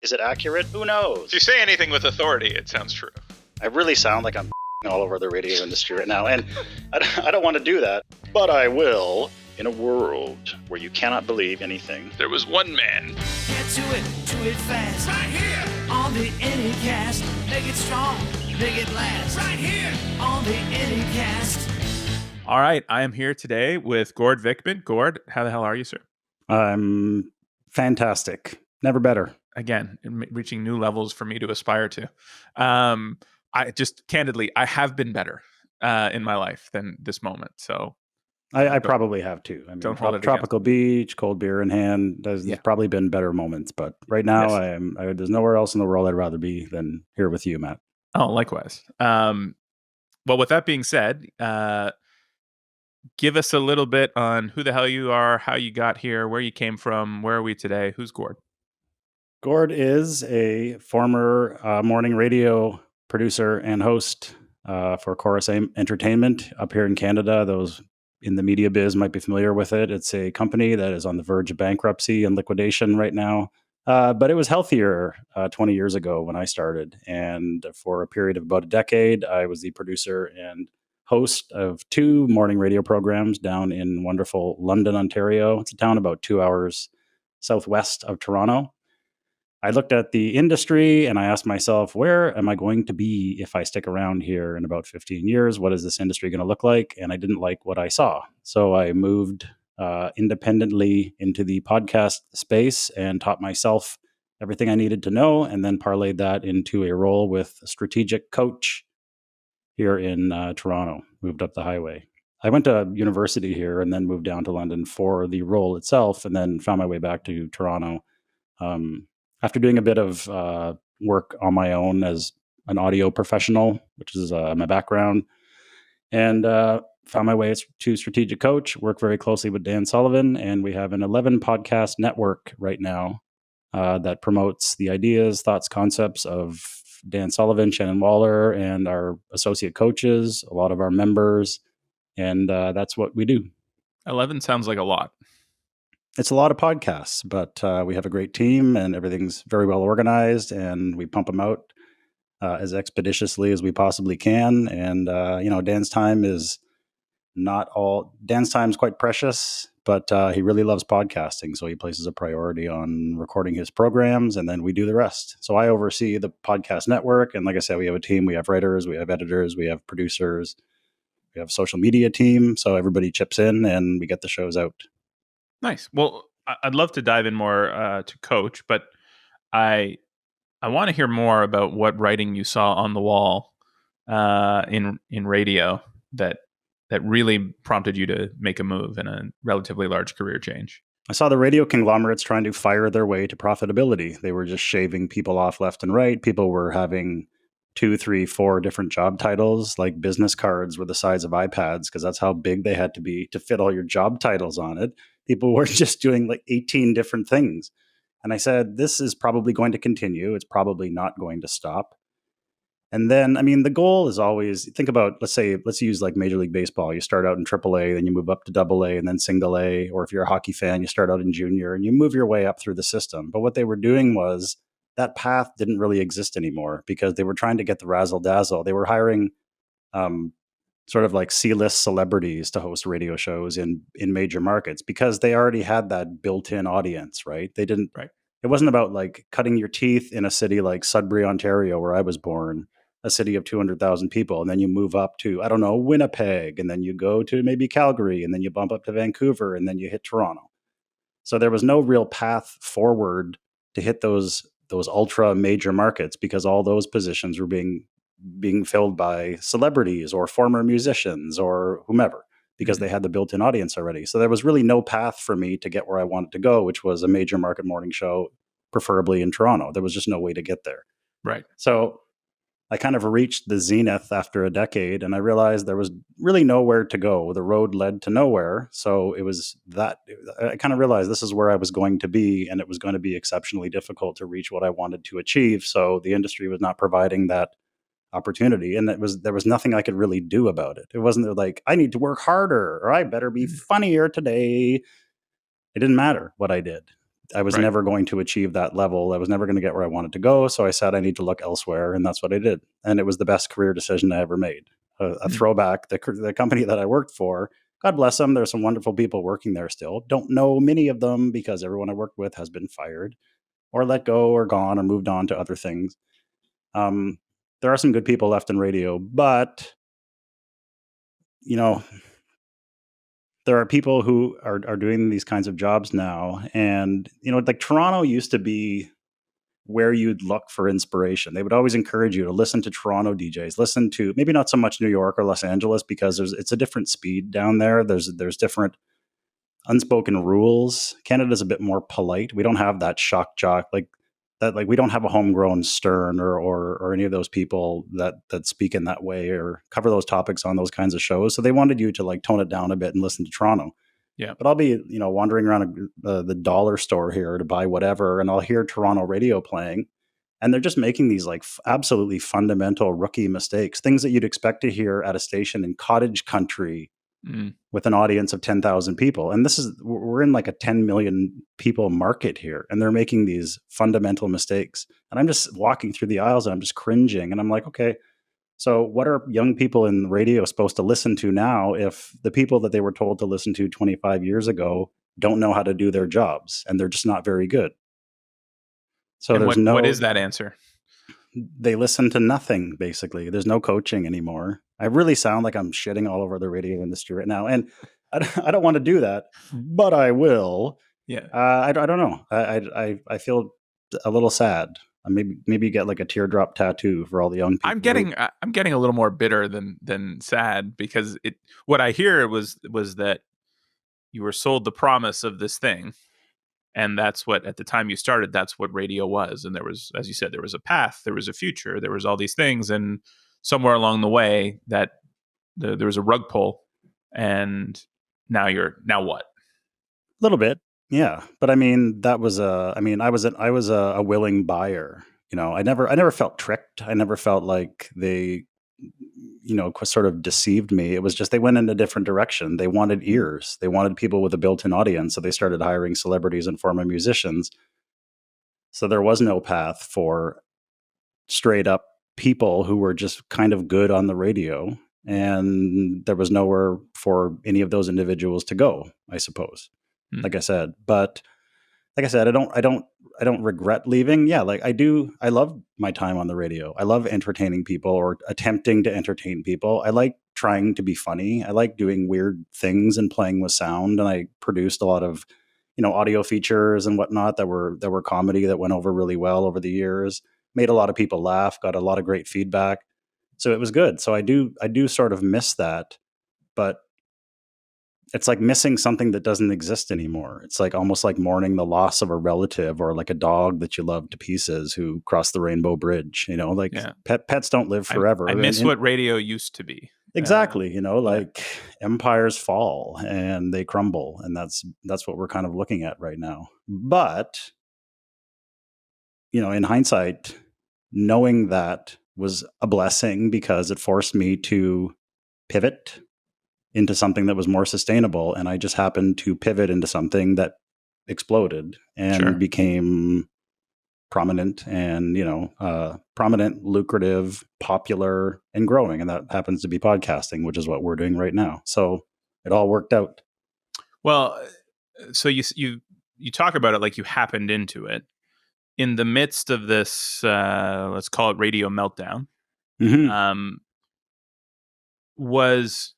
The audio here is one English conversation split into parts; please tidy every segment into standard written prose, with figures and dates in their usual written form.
Is it accurate? Who knows? If you say anything with authority, it sounds true. I really sound like I'm all over the radio industry right now, and I don't want to do that, but I will in a world where you cannot believe anything. There was one man. Get to it fast. Right here on the Anycast. Make it strong, make it last. Right here on the Anycast. All right, I am here today with Gord Vickman. Gord, how the hell are you, sir? I'm fantastic. Never better. Again, reaching new levels for me to aspire to. I just candidly, I have been better in my life than this moment. So I probably have too. I mean, don't hold it tropical beach, cold beer in hand. There's probably been better moments, but right now there's nowhere else in the world I'd rather be than here with you, Matt. Oh, likewise. Well, with that being said, give us a little bit on who the hell you are, how you got here, where you came from, where are we today? Who's Gord? Gord is a former morning radio producer and host for Chorus Entertainment up here in Canada. Those in the media biz might be familiar with it. It's a company that is on the verge of bankruptcy and liquidation right now. But it was healthier 20 years ago when I started. And for a period of about a decade, I was the producer and host of 2 morning radio programs down in wonderful London, Ontario. It's a town about 2 hours southwest of Toronto. I looked at the industry and I asked myself, where am I going to be if I stick around here in about 15 years? What is this industry going to look like? And I didn't like what I saw. So I moved independently into the podcast space and taught myself everything I needed to know, and then parlayed that into a role with a strategic coach here in Toronto. Moved up the highway. I went to university here and then moved down to London for the role itself, and then found my way back to Toronto. After doing a bit of work on my own as an audio professional, which is my background, and found my way to strategic coach, work very closely with Dan Sullivan, and we have an 11 podcast network right now that promotes the ideas, thoughts, concepts of Dan Sullivan, Shannon Waller, and our associate coaches, a lot of our members, and that's what we do. 11 sounds like a lot. It's a lot of podcasts, but we have a great team and everything's very well organized, and we pump them out as expeditiously as we possibly can. And, Dan's time is quite precious, but he really loves podcasting. So he places a priority on recording his programs, and then we do the rest. So I oversee the podcast network. And like I said, we have a team, we have writers, we have editors, we have producers, we have a social media team. So everybody chips in and we get the shows out. Nice. Well, I'd love to dive in more to coach, but I want to hear more about what writing you saw on the wall in radio that really prompted you to make a move and a relatively large career change. I saw the radio conglomerates trying to fire their way to profitability. They were just shaving people off left and right. People were having 2, 3, 4 different job titles, like business cards were the size of iPads, because that's how big they had to be to fit all your job titles on it. People were just doing like 18 different things. And I said, this is probably going to continue. It's probably not going to stop. And then, I mean, the goal is always, think about, let's use like Major League Baseball. You start out in AAA, then you move up to AA and then single A. Or if you're a hockey fan, you start out in junior and you move your way up through the system. But what they were doing was that path didn't really exist anymore because they were trying to get the razzle dazzle. They were hiring sort of like C-list celebrities to host radio shows in major markets because they already had that built-in audience, right? They didn't. Right. It wasn't about like cutting your teeth in a city like Sudbury, Ontario, where I was born, a city of 200,000 people, and then you move up to, I don't know, Winnipeg, and then you go to maybe Calgary, and then you bump up to Vancouver, and then you hit Toronto. So there was no real path forward to hit those ultra major markets because all those positions were being filled by celebrities or former musicians or whomever because they had the built-in audience already. So there was really no path for me to get where I wanted to go, which was a major market morning show, preferably in Toronto. There was just no way to get there. Right. So I kind of reached the zenith after a decade, and I realized there was really nowhere to go. The road led to nowhere. So it was that I kind of realized this is where I was going to be, and it was going to be exceptionally difficult to reach what I wanted to achieve. So the industry was not providing that opportunity, and there was nothing I could really do about it. It wasn't like I need to work harder or I better be funnier today. It didn't matter what I did I was Right. never going to achieve that level. I was never going to get where I wanted to go. So I said I need to look elsewhere, and that's what I did. And it was the best career decision I ever made. A throwback, the company that I worked for, God bless them. There's some wonderful people working there still. Don't know many of them because everyone I worked with has been fired or let go or gone or moved on to other things. There are some good people left in radio, but you know, there are people who are doing these kinds of jobs now. And, like Toronto used to be where you'd look for inspiration. They would always encourage you to listen to Toronto DJs, listen to maybe not so much New York or Los Angeles because it's a different speed down there. There's different unspoken rules. Canada's a bit more polite. We don't have that shock jock like that. Like we don't have a homegrown Stern or any of those people that speak in that way or cover those topics on those kinds of shows. So they wanted you to like tone it down a bit and listen to Toronto. Yeah. But I'll be, wandering around the dollar store here to buy whatever, and I'll hear Toronto radio playing, and they're just making these like absolutely fundamental rookie mistakes, things that you'd expect to hear at a station in cottage country with an audience of 10,000 people. And we're in like a 10 million people market here, and they're making these fundamental mistakes. And I'm just walking through the aisles and I'm just cringing. And I'm like, okay, so what are young people in radio supposed to listen to now if the people that they were told to listen to 25 years ago don't know how to do their jobs and they're just not very good? So And what is that answer? They listen to nothing, basically. There's no coaching anymore. I really sound like I'm shitting all over the radio industry right now. And I don't want to do that, but I will. Yeah. I don't know. I feel a little sad. Maybe get like a teardrop tattoo for all the young people. I'm getting a little more bitter than sad because what I hear was that you were sold the promise of this thing. And that's what, at the time you started, that's what radio was. And there was, as you said, there was a path, there was a future, there was all these things. And somewhere along the way that there was a rug pull. And now what? A little bit. Yeah. But I mean, I was a willing buyer. I never felt tricked. I never felt like they, sort of deceived me. It was just they went in a different direction. They wanted ears. They wanted people with a built-in audience. So they started hiring celebrities and former musicians. So there was no path for straight up people who were just kind of good on the radio. And there was nowhere for any of those individuals to go, I suppose. Like I said, I don't regret leaving. Yeah, like I do. I love my time on the radio. I love entertaining people or attempting to entertain people. I like trying to be funny. I like doing weird things and playing with sound. And I produced a lot of, audio features and whatnot that were comedy that went over really well over the years. Made a lot of people laugh. Got a lot of great feedback. So it was good. So I do sort of miss that, but it's like missing something that doesn't exist anymore. It's like almost like mourning the loss of a relative or like a dog that you love to pieces who crossed the rainbow bridge. Pets don't live forever. I miss what radio used to be. Exactly. Empires fall and they crumble. And that's what we're kind of looking at right now. But, in hindsight, knowing that was a blessing because it forced me to pivot into something that was more sustainable. And I just happened to pivot into something that exploded and became prominent and, prominent, lucrative, popular, and growing. And that happens to be podcasting, which is what we're doing right now. So it all worked out. Well, so you talk about it like you happened into it in the midst of this, let's call it radio meltdown. Mm-hmm. Was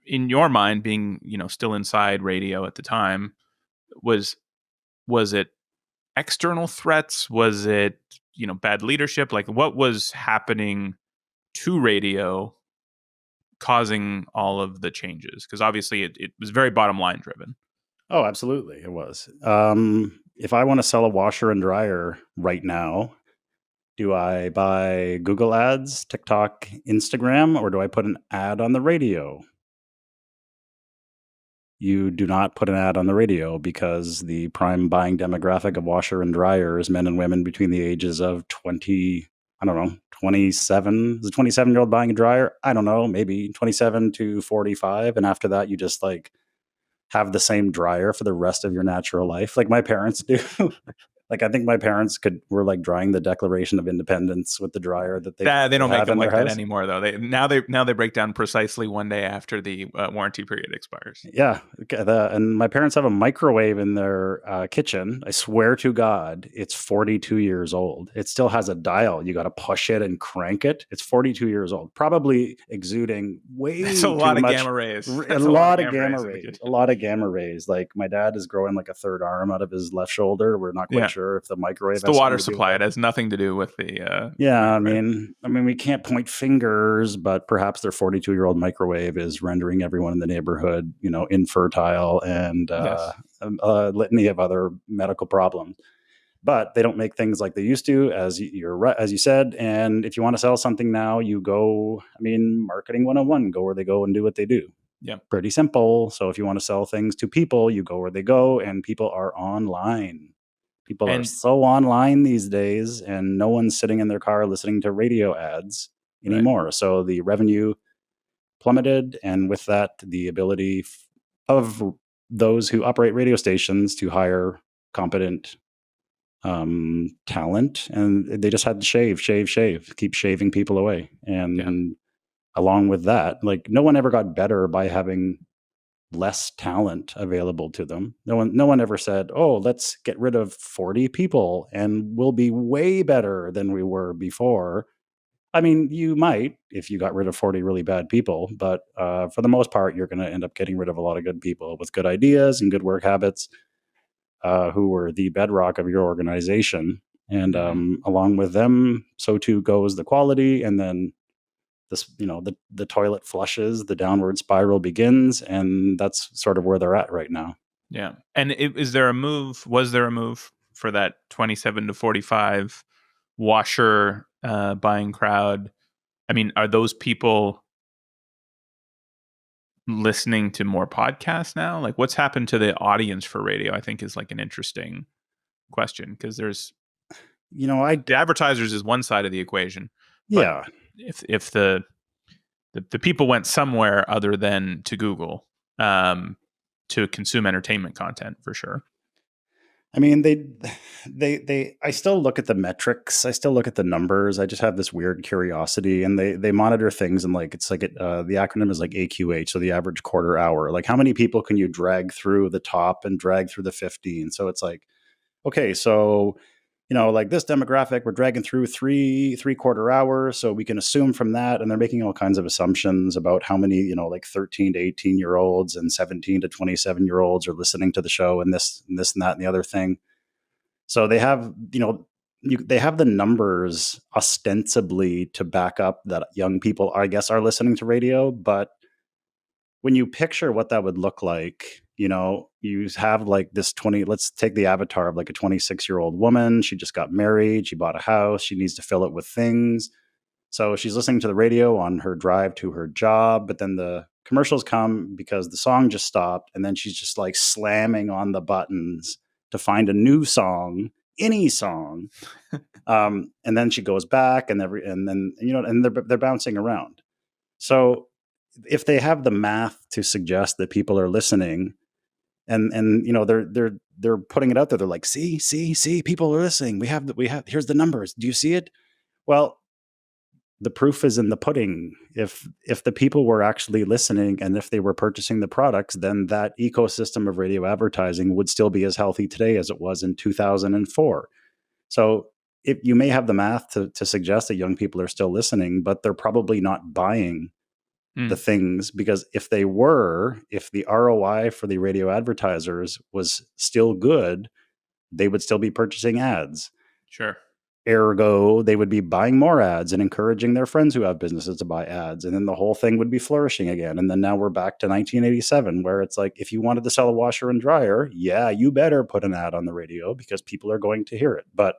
in your mind, being still inside radio at the time, was it external threats? Was it bad leadership? Like what was happening to radio causing all of the changes? Because obviously it was very bottom line driven. Oh, absolutely, it was. If I want to sell a washer and dryer right now, do I buy Google ads, TikTok, Instagram, or do I put an ad on the radio? You do not put an ad on the radio because the prime buying demographic of washer and dryer is men and women between the ages of 27. Is a 27-year-old buying a dryer? I don't know, maybe 27 to 45. And after that, you just like have the same dryer for the rest of your natural life like my parents do. Like I think my parents were like drying the Declaration of Independence with the dryer that They don't make have them in their like that house. anymore, though. They break down precisely one day after the warranty period expires. Yeah, and my parents have a microwave in their kitchen. I swear to God, it's 42 years old. It still has a dial. You got to push it and crank it. It's 42 years old, probably exuding way That's a too lot of much. gamma rays. A That's lot of gamma in the rays. kitchen. A lot of gamma rays. Like my dad is growing like a third arm out of his left shoulder. We're not quite sure if the microwave It's has the water something to do with supply. It that. has nothing to do with the Yeah, microwave. I mean, we can't point fingers, but perhaps their 42-year-old microwave is rendering everyone in the neighborhood, infertile and Yes. a litany of other medical problems. But they don't make things like they used to, as you said. And if you want to sell something now, you go. I mean, marketing 101, go where they go and do what they do. Yeah. Pretty simple. So if you want to sell things to people, you go where they go, and people are online. People are so online these days, and no one's sitting in their car listening to radio ads anymore. Right. So the revenue plummeted, and with that, the ability of those who operate radio stations to hire competent talent, and they just had to shave, keep shaving people away. And along with that, like no one ever got better by having less talent available to them. No one ever said, "Oh, let's get rid of 40 people and we'll be way better than we were before." I mean, you might if you got rid of 40 really bad people, but for the most part, you're going to end up getting rid of a lot of good people with good ideas and good work habits, who were the bedrock of your organization. And along with them, so too goes the quality, and then this, the toilet flushes, the downward spiral begins, and that's sort of where they're at right now. Yeah. And was there a move for that 27 to 45 washer buying crowd? I mean, are those people listening to more podcasts now? Like what's happened to the audience for radio, I think is like an interesting question, because there's, the advertisers is one side of the equation. Yeah. If the people went somewhere other than to Google to consume entertainment content, for sure. I mean, I still look at the metrics. I still look at the numbers. I just have this weird curiosity, and they monitor things, and like, it's like the acronym is like AQH. So the average quarter hour, like how many people can you drag through the top and drag through the 15? So it's like, okay, so like this demographic, we're dragging through three-quarter hours. So we can assume from that, and they're making all kinds of assumptions about how many, like 13 to 18-year-olds and 17 to 27-year-olds are listening to the show, and this and that and the other thing. So they have, they have the numbers ostensibly to back up that young people, I guess, are listening to radio. But when you picture what that would look like, you have like this let's take the avatar of like a 26-year-old woman. She just got married. She bought a house. She needs to fill it with things. So she's listening to the radio on her drive to her job, but then the commercials come because the song just stopped. And then she's just like slamming on the buttons to find a new song, any song. And then she goes back and they're bouncing around. So if they have the math to suggest that people are listening, and they're putting it out there, they're like, see, people are listening. We have here's the numbers. Do you see it? Well, the proof is in the pudding. If the people were actually listening and if they were purchasing the products, then that ecosystem of radio advertising would still be as healthy today as it was in 2004. So if you may have the math to suggest that young people are still listening, but they're probably not buying the things, because if the ROI for the radio advertisers was still good, they would still be purchasing ads. Sure. Ergo, they would be buying more ads and encouraging their friends who have businesses to buy ads. And then the whole thing would be flourishing again. And then now we're back to 1987, where it's like, if you wanted to sell a washer and dryer, yeah, you better put an ad on the radio because people are going to hear it. But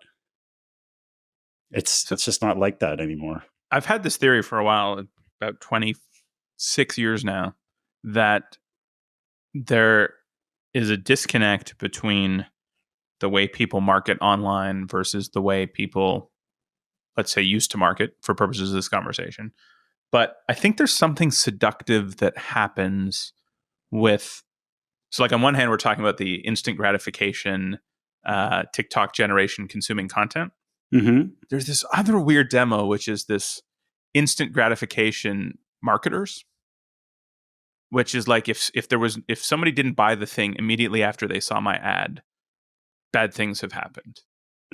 it's just not like that anymore. I've had this theory for a while, about 26 years now, that there is a disconnect between the way people market online versus the way people, let's say, used to market for purposes of this conversation. But I think there's something seductive that happens with So like on one hand, we're talking about the instant gratification, TikTok generation consuming content. Mm-hmm. There's this other weird demo, which is this instant gratification marketers, which is like if somebody didn't buy the thing immediately after they saw my ad, bad things have happened.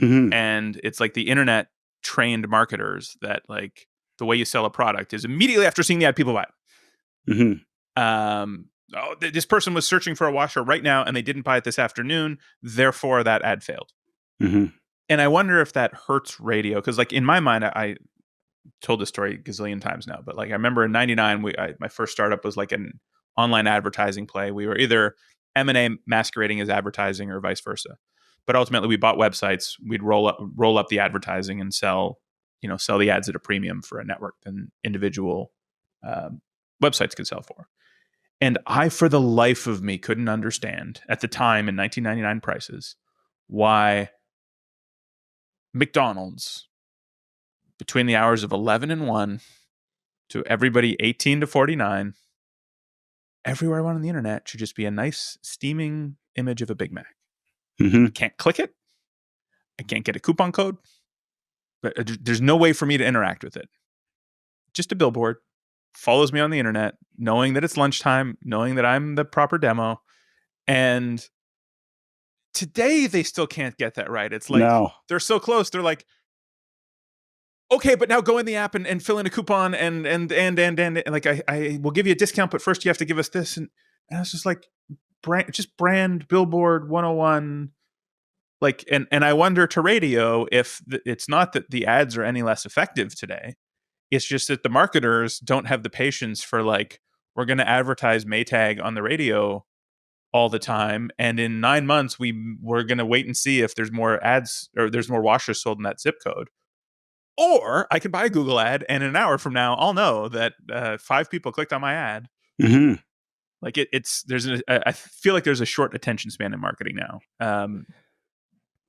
Mm-hmm. And it's like the internet trained marketers that like the way you sell a product is immediately after seeing the ad, people buy it. Mm-hmm. This person was searching for a washer right now and they didn't buy it this afternoon. Therefore, that ad failed. Mm-hmm. And I wonder if that hurts radio. Because like in my mind, I told this story a gazillion times now, but like I remember in '99, my first startup was like an online advertising play. We were either M&A masquerading as advertising or vice versa. But ultimately, we bought websites. We'd roll up the advertising and sell the ads at a premium for a network than individual websites could sell for. And I, for the life of me, couldn't understand at the time in 1999 prices why McDonald's between the hours of 11 and 1 to everybody 18 to 49, everywhere I went on the internet should just be a nice steaming image of a Big Mac. Mm-hmm. I can't click it. I can't get a coupon code. But there's no way for me to interact with it. Just a billboard follows me on the internet, knowing that it's lunchtime, knowing that I'm the proper demo. And today they still can't get that right. It's like No. they're so close. They're like, okay, but now go in the app and fill in a coupon and like I will give you a discount, but first you have to give us this. And I was just like, brand billboard 101. Like, and I wonder to radio if it's not that the ads are any less effective today. It's just that the marketers don't have the patience for like, we're going to advertise Maytag on the radio all the time. And in 9 months, we're going to wait and see if there's more ads or there's more washers sold in that zip code. Or I can buy a Google ad, and in an hour from now, I'll know that 5 people clicked on my ad. Mm-hmm. Like I feel like there's a short attention span in marketing now.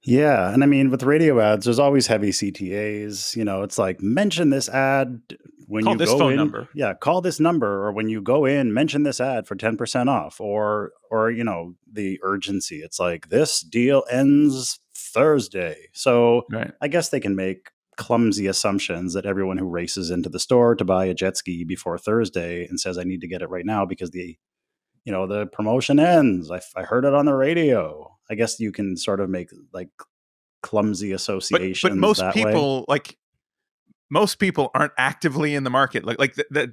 Yeah. And I mean, with radio ads, there's always heavy CTAs. It's like, mention this ad when Call you this go phone in. number. Yeah. Call this number. Or when you go in, mention this ad for 10% off. Or, the urgency. It's like, this deal ends Thursday. So Right. I guess they can make clumsy assumptions that everyone who races into the store to buy a jet ski before Thursday and says, I need to get it right now because the promotion ends. I heard it on the radio. I guess you can sort of make like clumsy associations But most that people aren't actively in the market.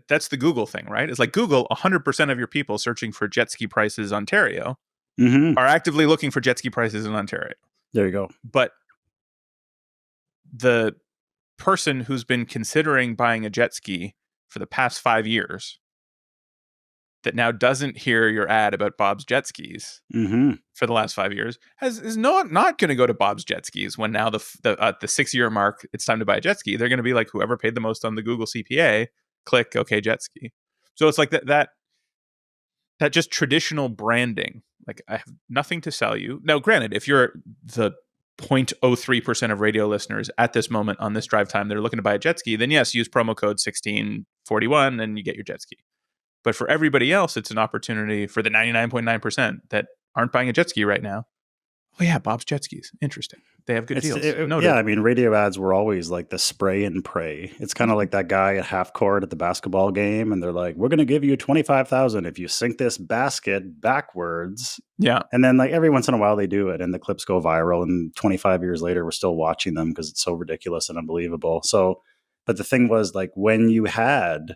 That's the Google thing, right? It's like Google, 100% of your people searching for jet ski prices Ontario way. Mm-hmm. are actively looking for jet ski prices in Ontario. There you go. But the person who's been considering buying a jet ski for the past 5 years that now doesn't hear your ad about Bob's jet skis Mm-hmm. for the last 5 years is not going to go to Bob's jet skis when now the 6-year mark it's time to buy a jet ski. They're going to be like whoever paid the most on the Google CPA, click okay jet ski. So it's like that just traditional branding. Like, I have nothing to sell you. Now, granted, if you're the 0.03% of radio listeners at this moment on this drive time, they're looking to buy a jet ski, then yes, use promo code 1641 and you get your jet ski. But for everybody else, it's an opportunity for the 99.9% that aren't buying a jet ski right now. Oh yeah, Bob's jet skis. Interesting. They have good deals. Noted. Yeah, I mean, radio ads were always like the spray and pray. It's kind of like that guy at half court at the basketball game, and they're like, "We're going to give you 25,000 if you sink this basket backwards." Yeah. And then like every once in a while they do it, and the clips go viral, and 25 years later we're still watching them because it's so ridiculous and unbelievable. So, but the thing was like when you had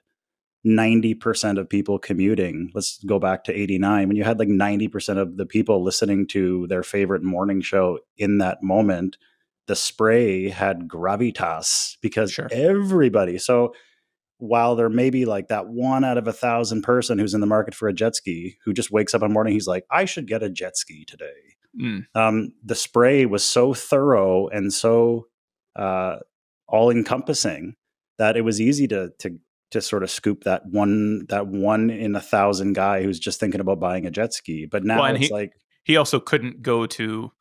90% of people commuting. Let's go back to 89. When you had like 90% of the people listening to their favorite morning show in that moment, the spray had gravitas because everybody. So while there may be like that 1 out of 1,000 person who's in the market for a jet ski who just wakes up in the morning, he's like, I should get a jet ski today. The spray was so thorough and so all encompassing that it was easy to sort of scoop that one in 1,000 guy who's just thinking about buying a jet ski. But now it's like he also couldn't go to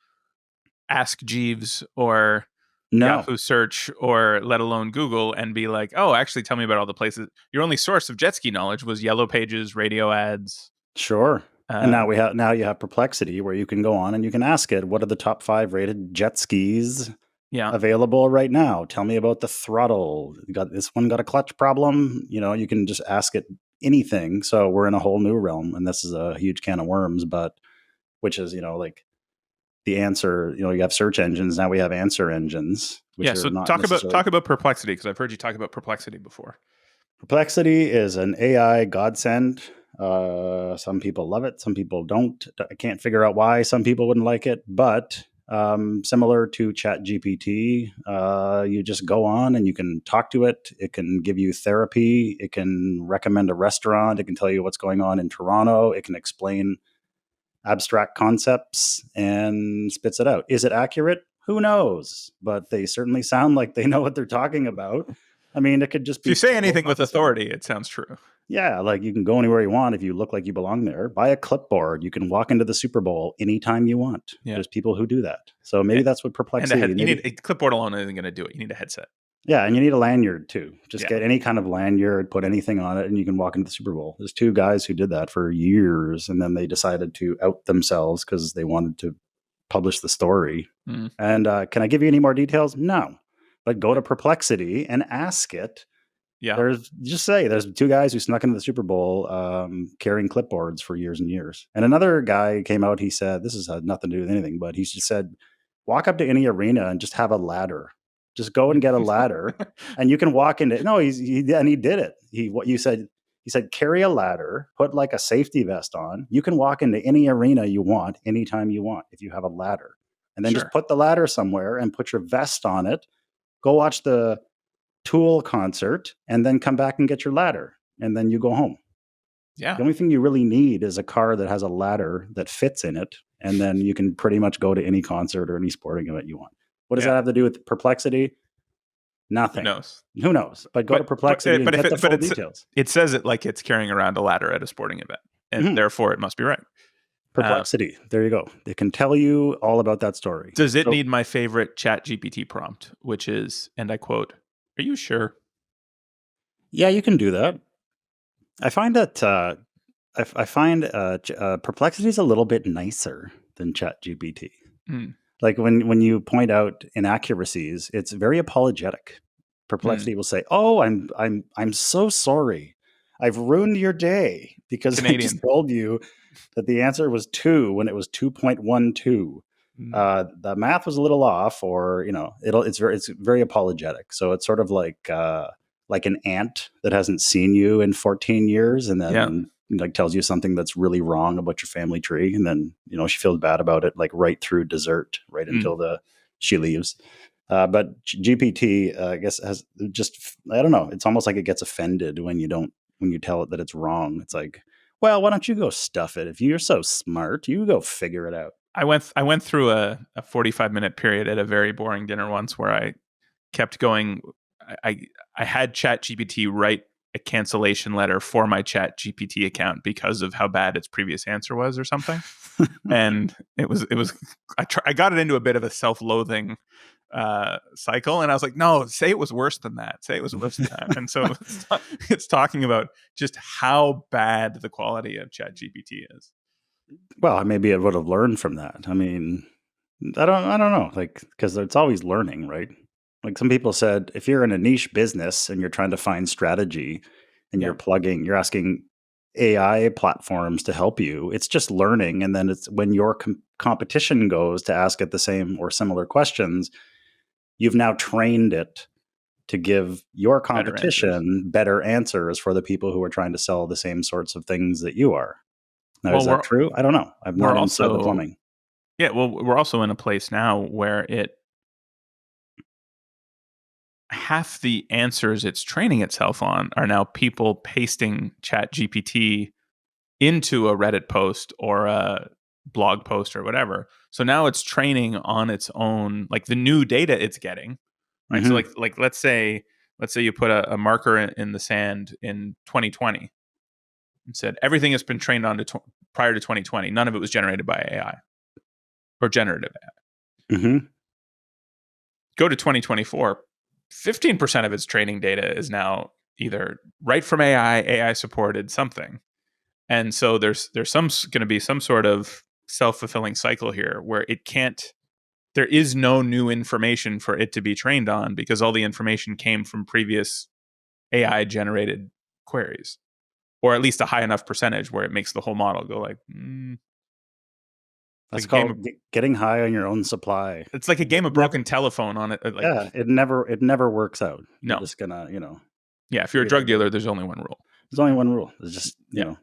Ask Jeeves or Yahoo search or let alone Google and be like, oh, actually tell me about all the places. Your only source of jet ski knowledge was Yellow Pages, radio ads. Sure. And now you have Perplexity, where you can go on and you can ask it, what are the top 5 rated jet skis available right now? Tell me about the throttle. This one got a clutch problem. You can just ask it anything. So we're in a whole new realm, and this is a huge can of worms, but which is, like the answer, you have search engines. Now we have answer engines, which so are not talk necessarily... about Perplexity, because I've heard you talk about Perplexity before. Perplexity is an AI godsend. Some people love it. Some people don't. I can't figure out why some people wouldn't like it, but similar to ChatGPT, you just go on and you can talk to it. It can give you therapy. It can recommend a restaurant. It can tell you what's going on in Toronto. It can explain abstract concepts and spits it out. Is it accurate? Who knows? But they certainly sound like they know what they're talking about. I mean, it could just be... If you say anything with authority, it sounds true. Yeah, like you can go anywhere you want if you look like you belong there. Buy a clipboard. You can walk into the Super Bowl anytime you want. Yeah. There's people who do that. So maybe that's what Perplexity... And you need a clipboard alone isn't going to do it. You need a headset. Yeah, and you need a lanyard too. Just get any kind of lanyard, put anything on it, and you can walk into the Super Bowl. There's 2 guys who did that for years, and then they decided to out themselves because they wanted to publish the story. And can I give you any more details? No. But go to Perplexity and ask it. Yeah. There's 2 guys who snuck into the Super Bowl carrying clipboards for years and years. And another guy came out, he said, this has nothing to do with anything, but he just said, walk up to any arena and just have a ladder. Just go and get a ladder and you can walk into... No, he did it. He said, carry a ladder, put like a safety vest on. You can walk into any arena you want, anytime you want, if you have a ladder. And then just put the ladder somewhere and put your vest on it. Go watch the Tool concert and then come back and get your ladder. And then you go home. Yeah. The only thing you really need is a car that has a ladder that fits in it. And then you can pretty much go to any concert or any sporting event you want. What does that have to do with Perplexity? Nothing. Who knows? But go to Perplexity and get the full details. It says it like it's carrying around a ladder at a sporting event. And therefore it must be right. Perplexity. There you go. It can tell you all about that story. Does it need my favorite ChatGPT prompt, which is, and I quote, "Are you sure?" Yeah, you can do that. I find that Perplexity is a little bit nicer than ChatGPT. Like when you point out inaccuracies, it's very apologetic. Perplexity will say, "Oh, I'm so sorry. I've ruined your day because I just told you that the answer was 2 when it was 2.12. The math was a little off, or it's very apologetic. So it's sort of like an aunt that hasn't seen you in 14 years, and then like tells you something that's really wrong about your family tree, and then she feels bad about it like right through dessert, right until she leaves. But GPT, I guess, has just, I don't know. It's almost like it gets offended when you tell it that it's wrong. It's like, well, why don't you go stuff it? If you're so smart, you go figure it out. I went through a 45-minute period at a very boring dinner once where I kept going. I had ChatGPT write a cancellation letter for my ChatGPT account because of how bad its previous answer was or something. And it was I got it into a bit of a self-loathing cycle, and I was like, no, say it was worse than that. Say it was worse than that. And so it's talking about just how bad the quality of ChatGPT is. Well, maybe it would have learned from that. I mean, I don't know, like, because it's always learning, right? Like some people said, if you're in a niche business and you're trying to find strategy and you're asking AI platforms to help you, it's just learning. And then it's when your competition goes to ask it the same or similar questions, you've now trained it to give your competition better answers for the people who are trying to sell the same sorts of things that you are. Now, is that true? I don't know. I've not inside the plumbing. Yeah, well, we're also in a place now where half the answers it's training itself on are now people pasting ChatGPT into a Reddit post or a blog post or whatever. So now it's training on its own, like the new data it's getting, right? So like let's say you put a marker in the sand in 2020 and said everything has been trained on prior to 2020. None of it was generated by AI or generative AI. Go to 2024. 15% of its training data is now either right from AI supported something. And so there's going to be some sort of self-fulfilling cycle here where there is no new information for it to be trained on because all the information came from previous AI generated queries, or at least a high enough percentage where it makes the whole model go like, That's like a game called getting high on your own supply. it's like a game of broken telephone on it. Like, Yeah, it never works out. No. You're just gonna, yeah, if you're a drug dealer, there's only one rule. There's only one rule. It's just, get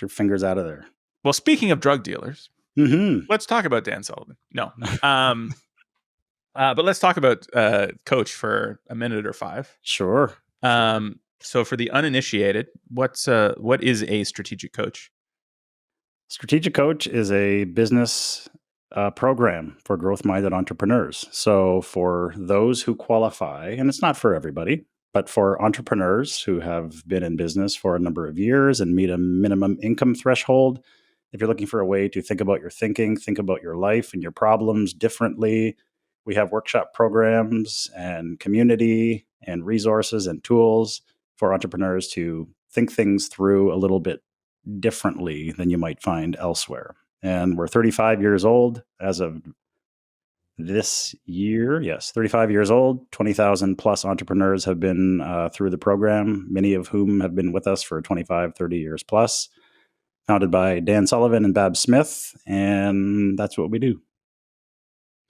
your fingers out of there. Well, speaking of drug dealers, let's talk about Dan Sullivan. No. But let's talk about Coach for a minute or five. Sure. So for the uninitiated, what is a strategic coach? Strategic Coach is a business program for growth-minded entrepreneurs. So for those who qualify, and it's not for everybody, but for entrepreneurs who have been in business for a number of years and meet a minimum income threshold, if you're looking for a way to think about your thinking, think about your life and your problems differently, we have workshop programs and community and resources and tools for entrepreneurs to think things through a little bit differently than you might find elsewhere. And we're 35 years old as of this year. Yes, 35 years old. 20,000 plus entrepreneurs have been through the program, many of whom have been with us for 25, 30 years plus. Founded by Dan Sullivan and Bab Smith. And that's what we do.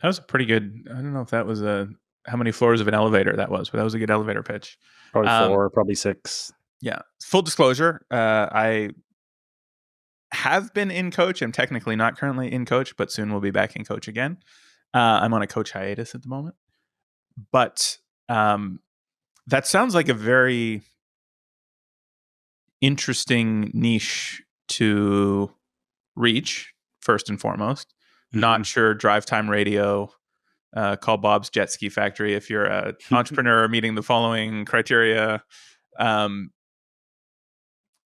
That was a pretty good, I don't know if that was how many floors of an elevator that was, but that was a good elevator pitch. Probably 4, probably 6. Yeah. Full disclosure, I have been in Coach. I'm technically not currently in Coach, but soon we'll be back in Coach again. I'm on a Coach hiatus at the moment. But that sounds like a very interesting niche to reach, first and foremost. Not sure drive time radio, call Bob's Jet Ski Factory if you're an entrepreneur meeting the following criteria. I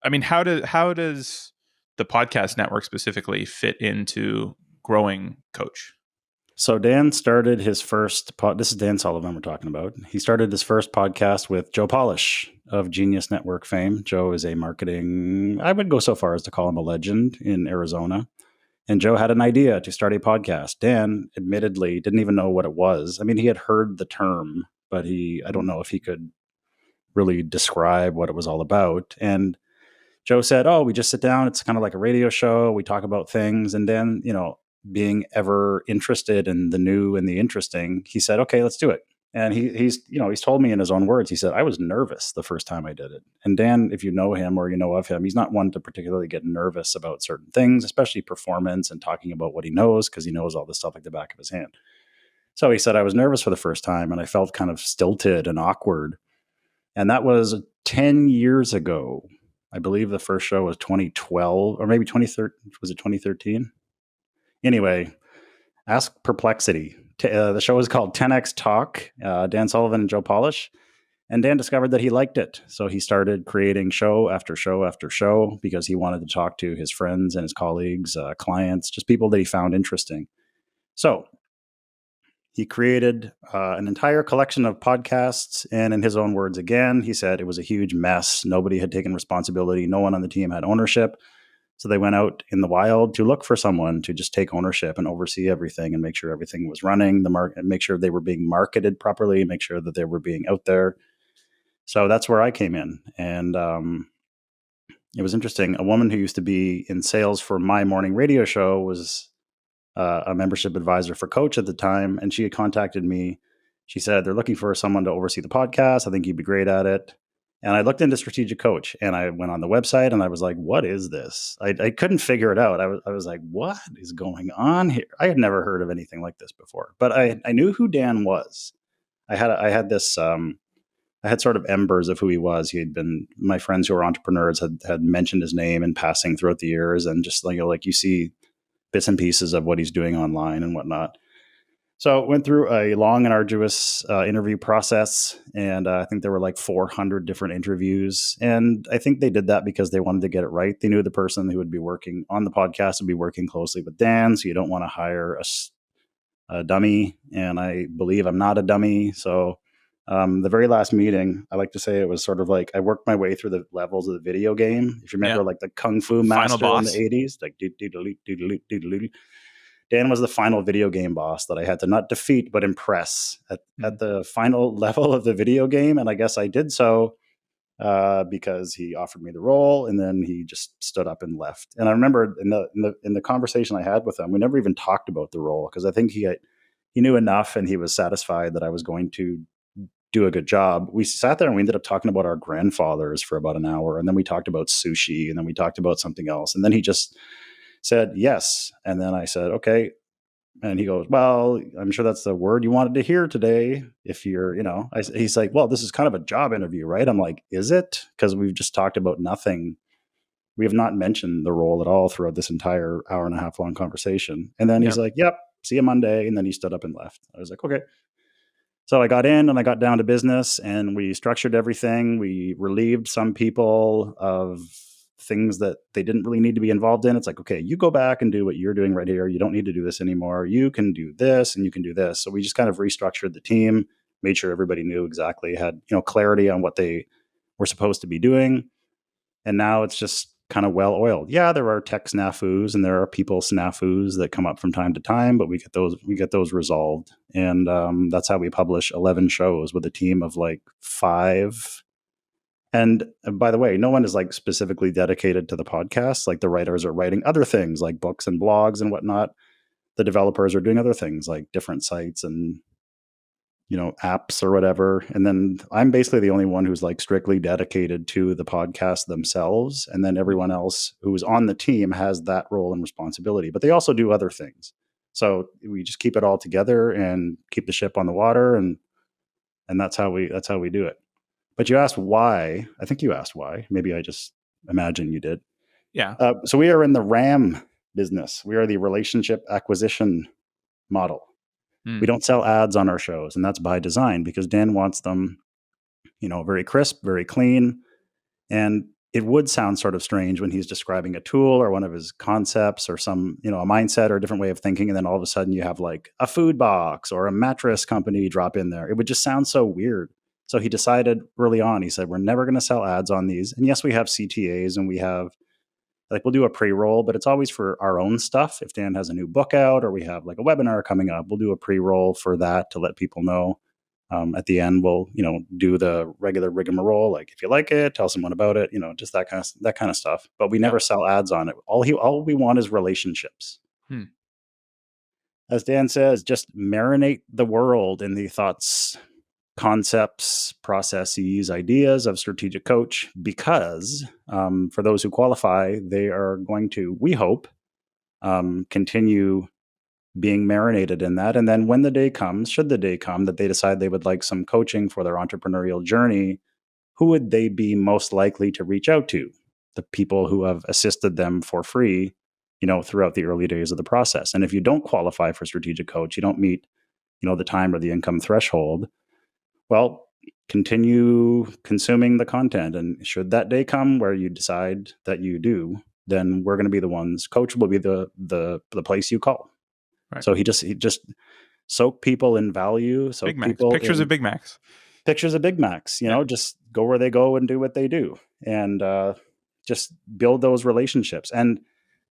mean, how does the podcast network specifically fit into growing Coach? So Dan started his first this is Dan Sullivan we're talking about. He started his first podcast with Joe Polish of Genius Network fame. Joe is a marketing, I would go so far as to call him a legend in Arizona. And Joe had an idea to start a podcast. Dan admittedly didn't even know what it was. I mean, he had heard the term, but I don't know if he could really describe what it was all about. And Joe said, we just sit down. It's kind of like a radio show. We talk about things. And then, being ever interested in the new and the interesting, he said, okay, let's do it. And he's told me in his own words, he said, I was nervous the first time I did it. And Dan, if you know him or you know of him, he's not one to particularly get nervous about certain things, especially performance and talking about what he knows, because he knows all this stuff like the back of his hand. So he said, I was nervous for the first time and I felt kind of stilted and awkward. And that was 10 years ago. I believe the first show was 2012 or maybe 2013. Was it 2013? Anyway, Ask Perplexity. The show is called 10X Talk, Dan Sullivan and Joe Polish. And Dan discovered that he liked it. So he started creating show after show after show because he wanted to talk to his friends and his colleagues, clients, just people that he found interesting. So he created an entire collection of podcasts. And in his own words, again, he said it was a huge mess. Nobody had taken responsibility. No one on the team had ownership. So they went out in the wild to look for someone to just take ownership and oversee everything and make sure everything was running, and make sure they were being marketed properly, make sure that they were being out there. So that's where I came in. And it was interesting. A woman who used to be in sales for my morning radio show was a membership advisor for Coach at the time. And she had contacted me. She said, they're looking for someone to oversee the podcast. I think you'd be great at it. And I looked into Strategic Coach and I went on the website and I was like, what is this? I couldn't figure it out. I was like, what is going on here? I had never heard of anything like this before, but I knew who Dan was. I had this, I had sort of embers of who he was. He had been, my friends who were entrepreneurs had mentioned his name in passing throughout the years. And just like you see bits and pieces of what he's doing online and whatnot. So went through a long and arduous interview process, and I think there were like 400 different interviews. And I think they did that because they wanted to get it right. They knew the person who would be working on the podcast would be working closely with Dan, so you don't want to hire a dummy. And I believe I'm not a dummy, so The very last meeting, I like to say it was sort of like I worked my way through the levels of the video game. If you remember, Yeah. like the Kung Fu Final Master in the boss. 80s, like doodle-doo, Dan was the final video game boss that I had to not defeat but impress at the final level of the video game, and I guess I did so because he offered me the role, and then he just stood up and left. And I remember in the conversation I had with him, we never even talked about the role because I think he knew enough, and he was satisfied that I was going to do a good job. We sat there and we ended up talking about our grandfathers for about an hour, and then we talked about sushi, and then we talked about something else, and then he just said yes, and then I said okay. And he goes, well, I'm sure that's the word you wanted to hear today. If you're, he's like, well, this is kind of a job interview, right? I'm like, is it? Because we've just talked about nothing. We have not mentioned the role at all throughout this entire hour and a half long conversation. And then he's like, yep, see you Monday. And then he stood up and left. I was like, okay. So I got in and I got down to business, and we structured everything. We relieved some people of things that they didn't really need to be involved in. It's like, okay, you go back and do what you're doing right here. You don't need to do this anymore. You can do this and you can do this. So we just kind of restructured the team, made sure everybody knew exactly, had, clarity on what they were supposed to be doing. And now it's just kind of well oiled. Yeah, there are tech snafus and there are people snafus that come up from time to time, but we get those resolved. And that's how we publish 11 shows with a team of like 5. And by the way, no one is like specifically dedicated to the podcast. Like the writers are writing other things like books and blogs and whatnot. The developers are doing other things like different sites and apps or whatever. And then I'm basically the only one who's like strictly dedicated to the podcast themselves. And then everyone else who's on the team has that role and responsibility, but they also do other things. So we just keep it all together and keep the ship on the water. And that's how we do it. But you asked why. I think you asked why. Maybe I just imagine you did. Yeah. So we are in the RAM business. We are the relationship acquisition model. We don't sell ads on our shows, and that's by design because Dan wants them, very crisp, very clean. And it would sound sort of strange when he's describing a tool or one of his concepts or some, a mindset or a different way of thinking. And then all of a sudden you have like a food box or a mattress company drop in there. It would just sound so weird. So he decided early on, he said, we're never going to sell ads on these. And yes, we have CTAs and we have we'll do a pre-roll, but it's always for our own stuff. If Dan has a new book out or we have like a webinar coming up, we'll do a pre-roll for that to let people know. At the end, we'll, do the regular rigmarole. Like if you like it, tell someone about it, just that kind of stuff. But we never sell ads on it. All we want is relationships. As Dan says, just marinate the world in the thoughts, concepts, processes, ideas of Strategic Coach, because for those who qualify, they are going to, we hope, continue being marinated in that. And then when the day comes, should the day come that they decide they would like some coaching for their entrepreneurial journey, who would they be most likely to reach out to? The people who have assisted them for free, throughout the early days of the process. And if you don't qualify for Strategic Coach, you don't meet, the time or the income threshold, well, continue consuming the content. And should that day come where you decide that you do, then we're going to be the ones. Coach will be the place you call. Right. So he just soak people in value. Soak Big Macs. people Pictures of Big Macs. Pictures of Big Macs. Just go where they go and do what they do, and just build those relationships. And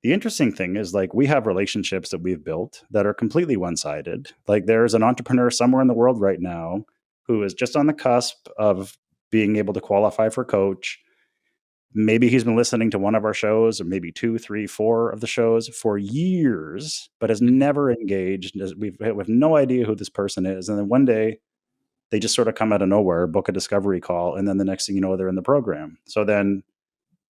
the interesting thing is, like, we have relationships that we've built that are completely one-sided. Like, there's an entrepreneur somewhere in the world right now who is just on the cusp of being able to qualify for coach. Maybe he's been listening to one of our shows, or maybe 2, 3, 4 of the shows for years, but has never engaged. We have no idea who this person is. And then one day they just sort of come out of nowhere, book a discovery call, and then the next thing you know, they're in the program. So then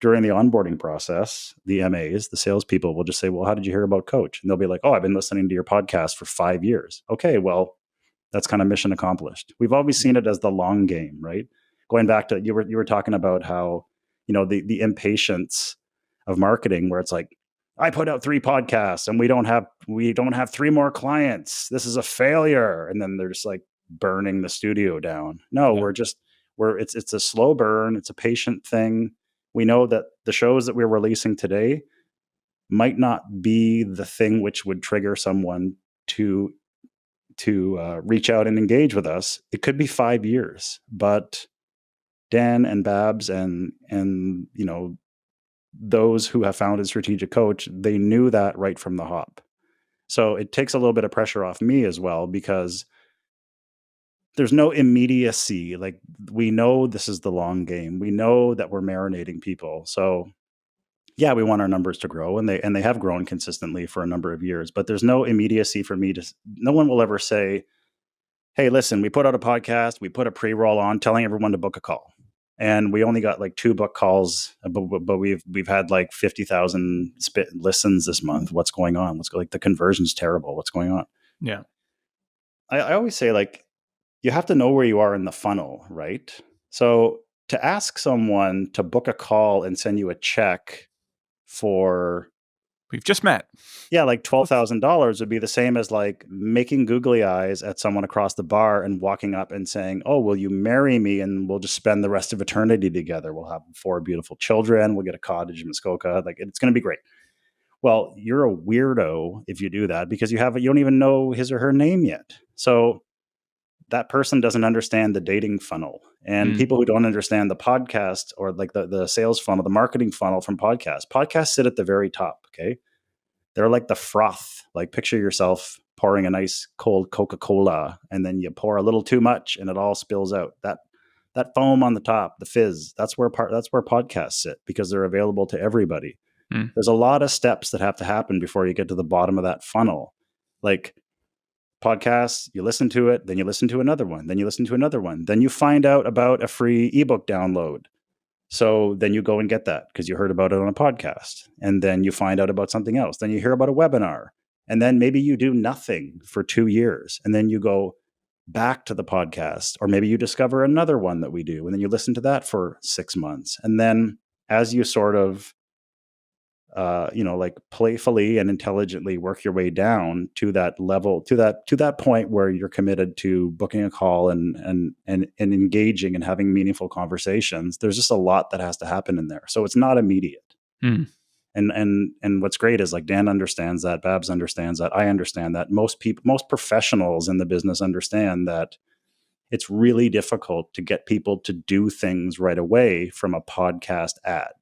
during the onboarding process, the MAs, the salespeople, will just say, well, how did you hear about Coach? And they'll be like, oh, I've been listening to your podcast for 5 years. Okay, well, that's kind of mission accomplished. We've always seen it as the long game, right? Going back to, you were talking about how, the impatience of marketing, where it's like, I put out 3 podcasts and we don't have 3 more clients. This is a failure. And then they're just like burning the studio down. No, it's a slow burn. It's a patient thing. We know that the shows that we're releasing today might not be the thing which would trigger someone to reach out and engage with us, it could be 5 years. But Dan and Babs and those who have founded Strategic Coach, they knew that right from the hop. So it takes a little bit of pressure off me as well, because there's no immediacy. Like, we know this is the long game. We know that we're marinating people. So yeah, we want our numbers to grow, and they have grown consistently for a number of years, but there's no immediacy for me no one will ever say, hey, listen, we put out a podcast, we put a pre-roll on telling everyone to book a call. And we only got like 2 book calls, but we've had like 50,000 listens this month. What's going on? Like, the conversion's terrible. What's going on? Yeah. I always say, like, you have to know where you are in the funnel, right? So to ask someone to book a call and send you a check for, we've just met, like $12,000 would be the same as like making googly eyes at someone across the bar and walking up and saying, oh, will you marry me? And we'll just spend the rest of eternity together. We'll have 4 beautiful children. We'll get a cottage in Muskoka. Like, it's going to be great. Well, you're a weirdo if you do that, because you don't even know his or her name yet. So that person doesn't understand the dating funnel. And people who don't understand the podcast, or like the sales funnel, the marketing funnel from podcasts sit at the very top. Okay. They're like the froth. Like, picture yourself pouring a nice cold Coca-Cola, and then you pour a little too much and it all spills out. That foam on the top, the fizz, that's where podcasts sit, because they're available to everybody. There's a lot of steps that have to happen before you get to the bottom of that funnel. Like, podcasts, you listen to it, then you listen to another one, then you listen to another one, then you find out about a free ebook download. So then you go and get that because you heard about it on a podcast, and then you find out about something else. Then you hear about a webinar, and then maybe you do nothing for 2 years, and then you go back to the podcast, or maybe you discover another one that we do, and then you listen to that for 6 months. And then as you sort of like playfully and intelligently work your way down to that level, to that point where you're committed to booking a call and engaging and having meaningful conversations, there's just a lot that has to happen in there. So it's not immediate. And what's great is, like, Dan understands that, Babs understands that, I understand that, most professionals in the business understand that it's really difficult to get people to do things right away from a podcast ad.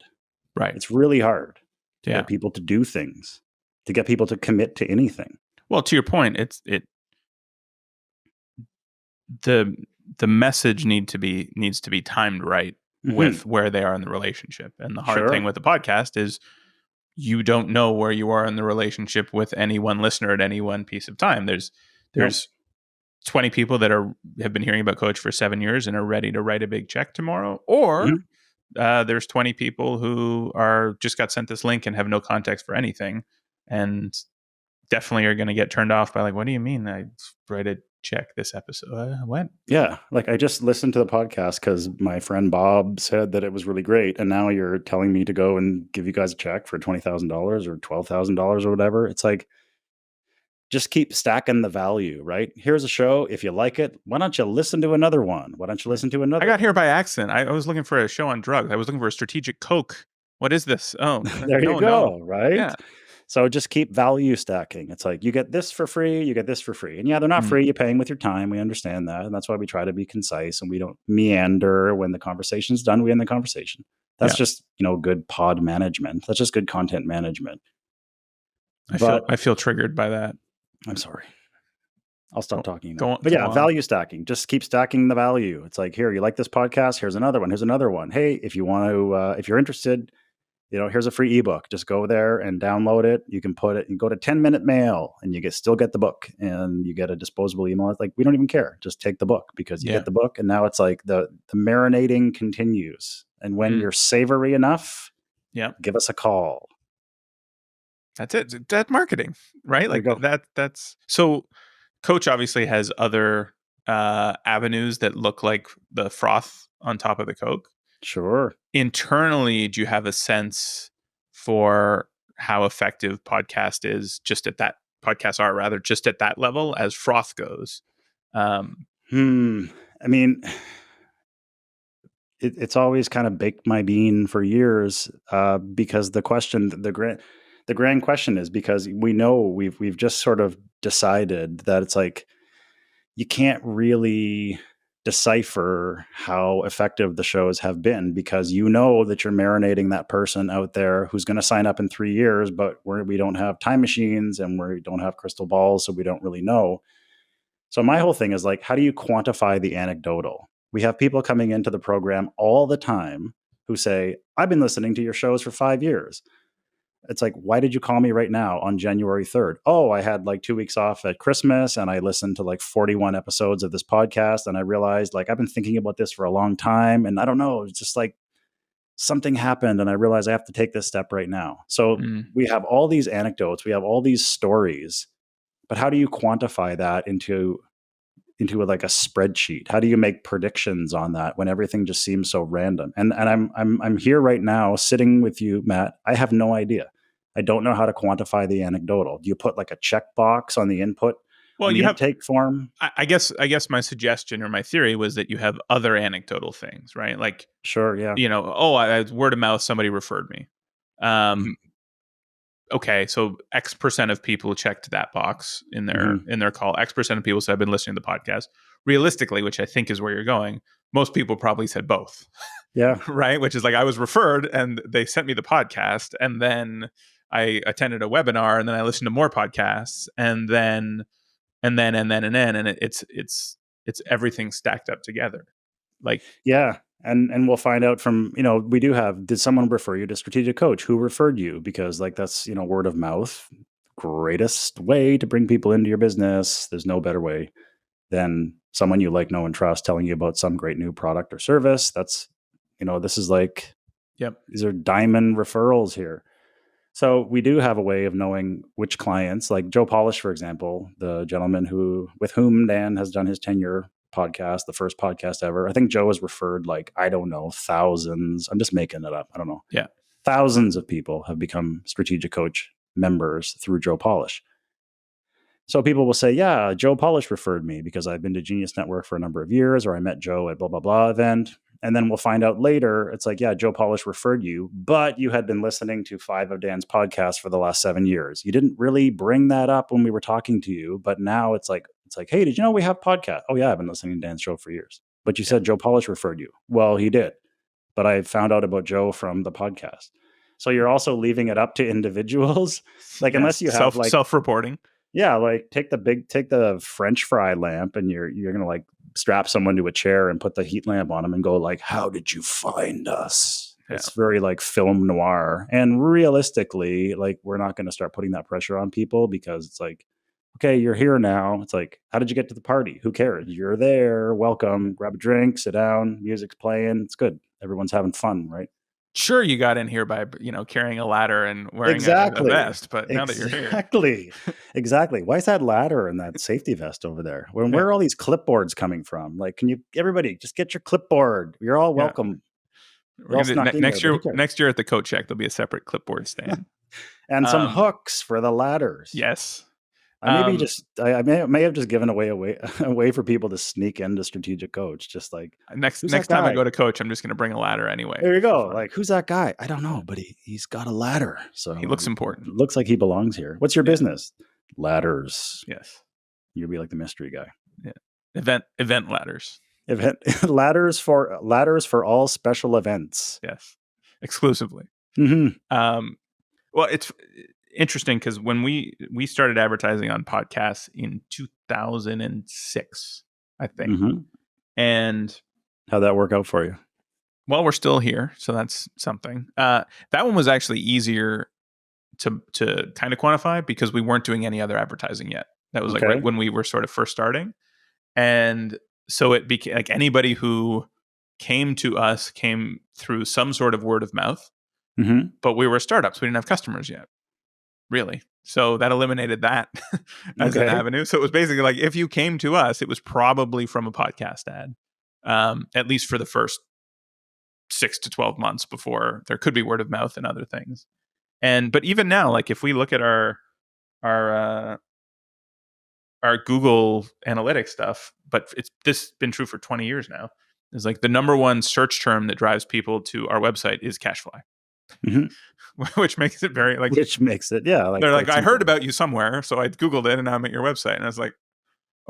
Right. It's really hard to Yeah. get people to do things, to get people to commit to anything. Well, to your point, the message needs to be timed right with where they are in the relationship. And the hard thing with the podcast is you don't know where you are in the relationship with any one listener at any one piece of time. There's 20 people that have been hearing about Coach for 7 years and are ready to write a big check tomorrow, or there's 20 people who just got sent this link and have no context for anything, and definitely are going to get turned off by, like, what do you mean I write a check this episode? What? Yeah. Like, I just listened to the podcast because my friend Bob said that it was really great. And now you're telling me to go and give you guys a check for $20,000 or $12,000 or whatever. It's like, just keep stacking the value, right? Here's a show. If you like it, why don't you listen to another one? Why don't you listen to another? I got here by accident. I was looking for a show on drugs. I was looking for a Strategic Coke. What is this? Oh, there you go. Right. Yeah. So just keep value stacking. It's like, you get this for free, you get this for free. And yeah, they're not free. You're paying with your time. We understand that. And that's why we try to be concise and we don't meander. When the conversation's done, we end the conversation. That's just, good pod management. That's just good content management. I feel triggered by that. I'm sorry. I'll stop talking now. But yeah, value stacking. Just keep stacking the value. It's like, here, you like this podcast? Here's another one. Here's another one. Hey, if you want to, if you're interested, here's a free ebook. Just go there and download it. You can put it and go to 10-minute mail, and you still get the book, and you get a disposable email. It's like, we don't even care. Just take the book, because you get the book. And now it's like the marinating continues. And when you're savory enough, give us a call. That's it. That's marketing, right? Like that's so. Coach obviously has other avenues that look like the froth on top of the Coke. Sure. Internally, do you have a sense for how effective podcasts are just at that level as froth goes? I mean, it's always kind of baked my bean for years, because the grand question is, because we know we've just sort of decided that it's like, you can't really decipher how effective the shows have been, because you know that you're marinating that person out there who's going to sign up in 3 years, but we don't have time machines and we don't have crystal balls, so we don't really know. So my whole thing is like, how do you quantify the anecdotal? We have people coming into the program all the time who say, I've been listening to your shows for 5 years. It's like, why did you call me right now on January 3rd? Oh, I had like 2 weeks off at Christmas and I listened to like 41 episodes of this podcast. And I realized like I've been thinking about this for a long time. And I don't know, it's just like something happened and I realized I have to take this step right now. So we have all these anecdotes, we have all these stories, but how do you quantify that into like a spreadsheet? How do you make predictions on that when everything just seems so random? And I'm here right now sitting with you, Matt. I have no idea. I don't know how to quantify the anecdotal. Do you put like a checkbox on the input? Well, on the you have intake form? I guess my suggestion or my theory was that you have other anecdotal things, right? Like, Sure, yeah. I word of mouth, somebody referred me. Okay, so X percent of people checked that box in their call. X percent of people said I've been listening to the podcast. Realistically, which I think is where you're going, most people probably said both. Yeah. Right? Which is like, I was referred and they sent me the podcast, and then I attended a webinar, and then I listened to more podcasts, and it's everything stacked up together. Like, yeah. And we'll find out from, we do have, did someone refer you to Strategic Coach? Who referred you? Because like that's, word of mouth, greatest way to bring people into your business. There's no better way than someone you like, know, and trust telling you about some great new product or service. That's, this is like, these are diamond referrals here. So we do have a way of knowing which clients, like Joe Polish, for example, the gentleman with whom Dan has done his 10-year podcast, the first podcast ever. I think Joe has referred like, I don't know, thousands. I'm just making it up. I don't know. Yeah. Thousands of people have become Strategic Coach members through Joe Polish. So people will say, yeah, Joe Polish referred me because I've been to Genius Network for a number of years, or I met Joe at blah, blah, blah event. And then we'll find out later, it's like, yeah, Joe Polish referred you, but you had been listening to 5 of Dan's podcasts for the last 7 years. You didn't really bring that up when we were talking to you, but now it's like, hey, did you know we have podcasts? Oh yeah, I've been listening to Dan's show for years. But you said Joe Polish referred you. Well, he did, but I found out about Joe from the podcast. So you're also leaving it up to individuals, like unless you have like self-reporting. Yeah, like take the French fry lamp and you're gonna like strap someone to a chair and put the heat lamp on them and go like, how did you find us? Yeah. It's very like film noir. And realistically, like we're not gonna start putting that pressure on people, because it's like, okay, you're here now. It's like, how did you get to the party? Who cares? You're there. Welcome. Grab a drink, sit down, music's playing. It's good. Everyone's having fun, right? Sure, you got in here by carrying a ladder and wearing a vest, but now that you're here, exactly. Why is that ladder and that safety vest over there? Where are all these clipboards coming from? Like, can you everybody just get your clipboard? You're all welcome. Next year at the Coat Check, there'll be a separate clipboard stand and some hooks for the ladders. Yes. I may have just given away a way for people to sneak into Strategic Coach. Just like next time I go to Coach, I'm just going to bring a ladder anyway. There you go. Like, who's that guy? I don't know, but he's got a ladder. So he looks important. Looks like he belongs here. What's your business? Ladders. Yes. You'll be like the mystery guy. Yeah. Event ladders. Ladders for all special events. Yes. Exclusively. Mm-hmm. Well, it's interesting because when we started advertising on podcasts in 2006, I think. Mm-hmm. And how'd that work out for you? Well, we're still here, so that's something. That one was actually easier to kind of quantify because we weren't doing any other advertising yet. That was like right when we were sort of first starting. And so it became like anybody who came to us came through some sort of word of mouth. Mm-hmm. But we were startups. We didn't have customers yet, really. So that eliminated that as an avenue. So it was basically like if you came to us, it was probably from a podcast ad, at least for the first 6 to 12 months before there could be word of mouth and other things. But even now, like if we look at our Google Analytics stuff, but this has been true for 20 years now, is like the number one search term that drives people to our website is CacheFly. Mm-hmm. Which makes it very like. Which makes it, yeah. Like they're like, I heard about you somewhere, so I Googled it, and now I'm at your website, and I was like,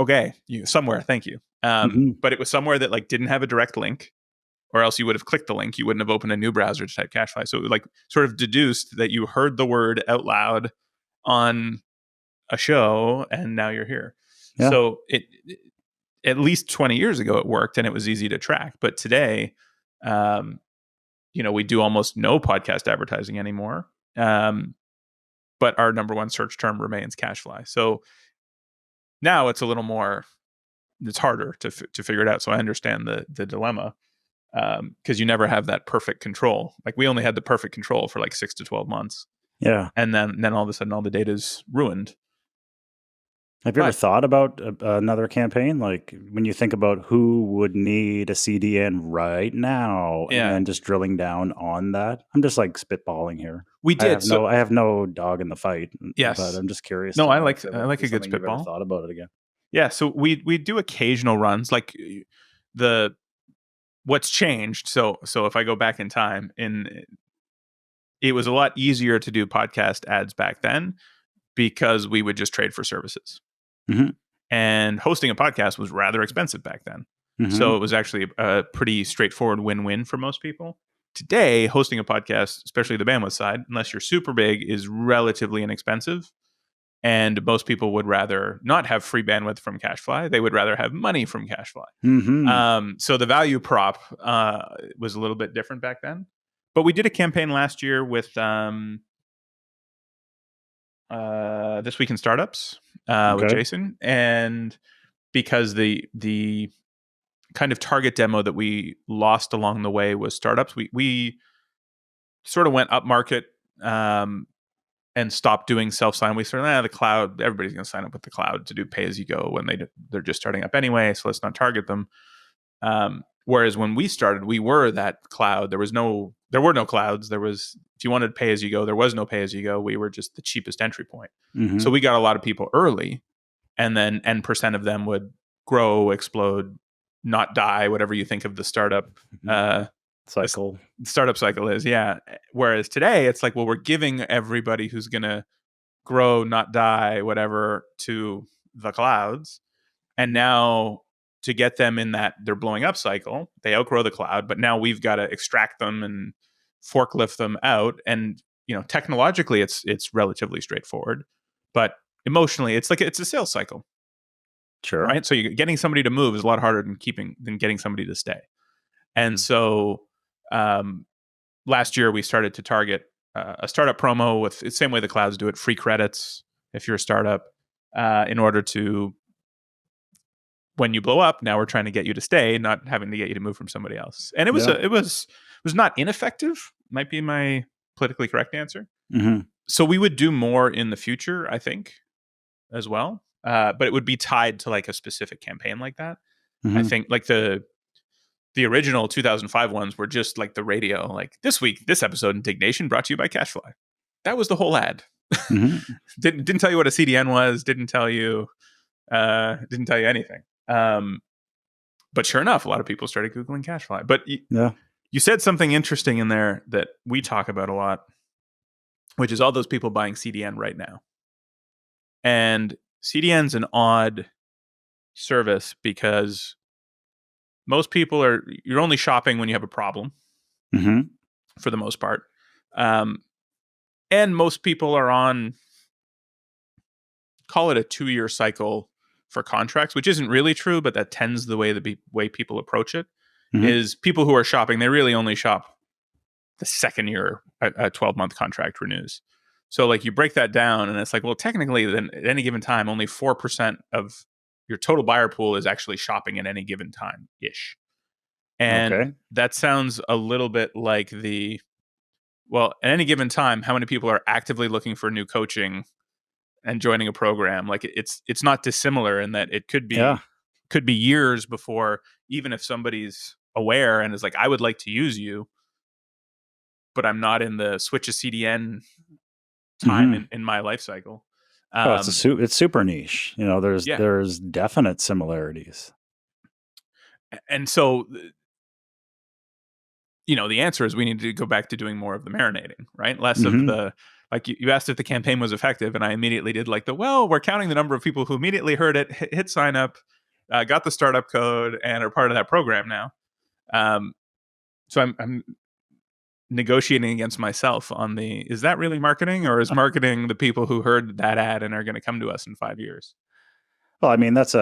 Okay, somewhere, thank you. But it was somewhere that like didn't have a direct link, or else you would have clicked the link. You wouldn't have opened a new browser to type CacheFly. So it like sort of deduced that you heard the word out loud on a show, and now you're here. Yeah. So it at least 20 years ago it worked, and it was easy to track. But today, we do almost no podcast advertising anymore. But our number one search term remains CacheFly. So now it's a little more. It's harder to figure it out. So I understand the dilemma, because you never have that perfect control. Like we only had the perfect control for like 6 to 12 months. Yeah. And then all of a sudden all the data is ruined. Have you ever thought about another campaign? Like when you think about who would need a CDN right now, Yeah. and then just drilling down on that. I'm just like spitballing here. We did. I have no dog in the fight. Yes. But I'm just curious. No, to I know like if a good you've ever spitball. thought about it again. Yeah. So we do occasional runs. Like what's changed. So if I go back in time, it was a lot easier to do podcast ads back then because we would just trade for services. Mm-hmm. And hosting a podcast was rather expensive back then. Mm-hmm. So it was actually a pretty straightforward win-win for most people. Today, hosting a podcast, especially the bandwidth side, unless you're super big, is relatively inexpensive. And most people would rather not have free bandwidth from CacheFly. They would rather have money from CacheFly. Mm-hmm. So the value prop was a little bit different back then. But we did a campaign last year with This Week in Startups with Jason. And because the kind of target demo that we lost along the way was startups, we sort of went up market and stopped doing self-sign. We started, the cloud, everybody's going to sign up with the cloud to do pay-as-you-go when they're just starting up anyway, so let's not target them. Whereas when we started, we were that cloud. There were no clouds. If you wanted pay-as-you-go, there was no pay-as-you-go. We were just the cheapest entry point. Mm-hmm. So we got a lot of people early, and then N% of them would grow, explode, not die, whatever you think of the startup cycle. Startup cycle is, yeah. Whereas today, it's like, well, we're giving everybody who's going to grow, not die, whatever, to the clouds. And now to get them in that they're blowing up cycle, they outgrow the cloud, but now we've got to extract them and forklift them out. And, technologically, it's relatively straightforward, but emotionally, it's a sales cycle. Sure. Right. So you're getting somebody to move is a lot harder than getting somebody to stay. And so last year we started to target a startup promo with the same way the clouds do it, free credits if you're a startup, in order to, when you blow up, now we're trying to get you to stay, not having to get you to move from somebody else. And it was not ineffective, might be my politically correct answer. Mm-hmm. So we would do more in the future, I think, as well. But it would be tied to like a specific campaign like that. Mm-hmm. I think like the original 2005 ones were just like the radio, like this episode Indignation brought to you by CacheFly. That was the whole ad. Mm-hmm. didn't tell you what a CDN was, didn't tell you anything. But sure enough, a lot of people started Googling CacheFly. But you said something interesting in there that we talk about a lot, which is all those people buying CDN right now. And CDN's an odd service because most people you're only shopping when you have a problem, mm-hmm. for the most part. And most people are on, call it a 2-year cycle for contracts, which isn't really true, but that tends the way people approach it. Mm-hmm. Is people who are shopping, they really only shop the second year a 12-month contract renews. So like you break that down and it's like, well, technically then at any given time, only 4% of your total buyer pool is actually shopping at any given time-ish. And that sounds a little bit like at any given time, how many people are actively looking for new coaching and joining a program? Like it's not dissimilar in that it could be years before, even if somebody's aware and is like, I would like to use you, but I'm not in the switch a CDN time, mm-hmm. in my life cycle. It's super niche. There's definite similarities. And so, the answer is we need to go back to doing more of the marinating, right? Less, mm-hmm. of like you asked if the campaign was effective, and I immediately did like we're counting the number of people who immediately heard it, hit sign up, got the startup code, and are part of that program now. So I'm negotiating against myself on is that really marketing, or is marketing the people who heard that ad and are going to come to us in 5 years? Well, I mean, that's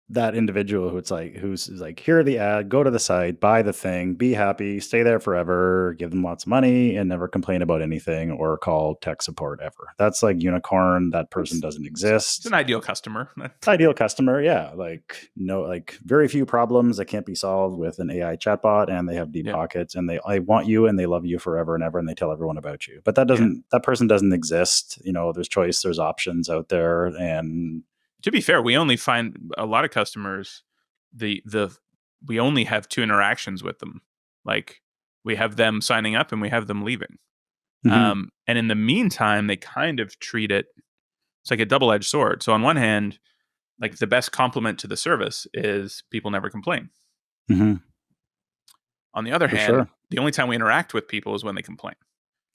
that individual who's like, here are the ad, go to the site, buy the thing, be happy, stay there forever, give them lots of money, and never complain about anything or call tech support ever. That's like unicorn. That person doesn't exist. It's an ideal customer. Ideal customer, yeah. Like very few problems that can't be solved with an AI chatbot, and they have deep pockets, and they want you, and they love you forever and ever, and they tell everyone about you. But that person doesn't exist. There's choice, there's options out there, and to be fair, we only find a lot of customers. We only have 2 interactions with them. Like we have them signing up and we have them leaving. Mm-hmm. And in the meantime, they kind of treat it. It's like a double-edged sword. So on one hand, like the best compliment to the service is people never complain. Mm-hmm. On the other hand, the only time we interact with people is when they complain.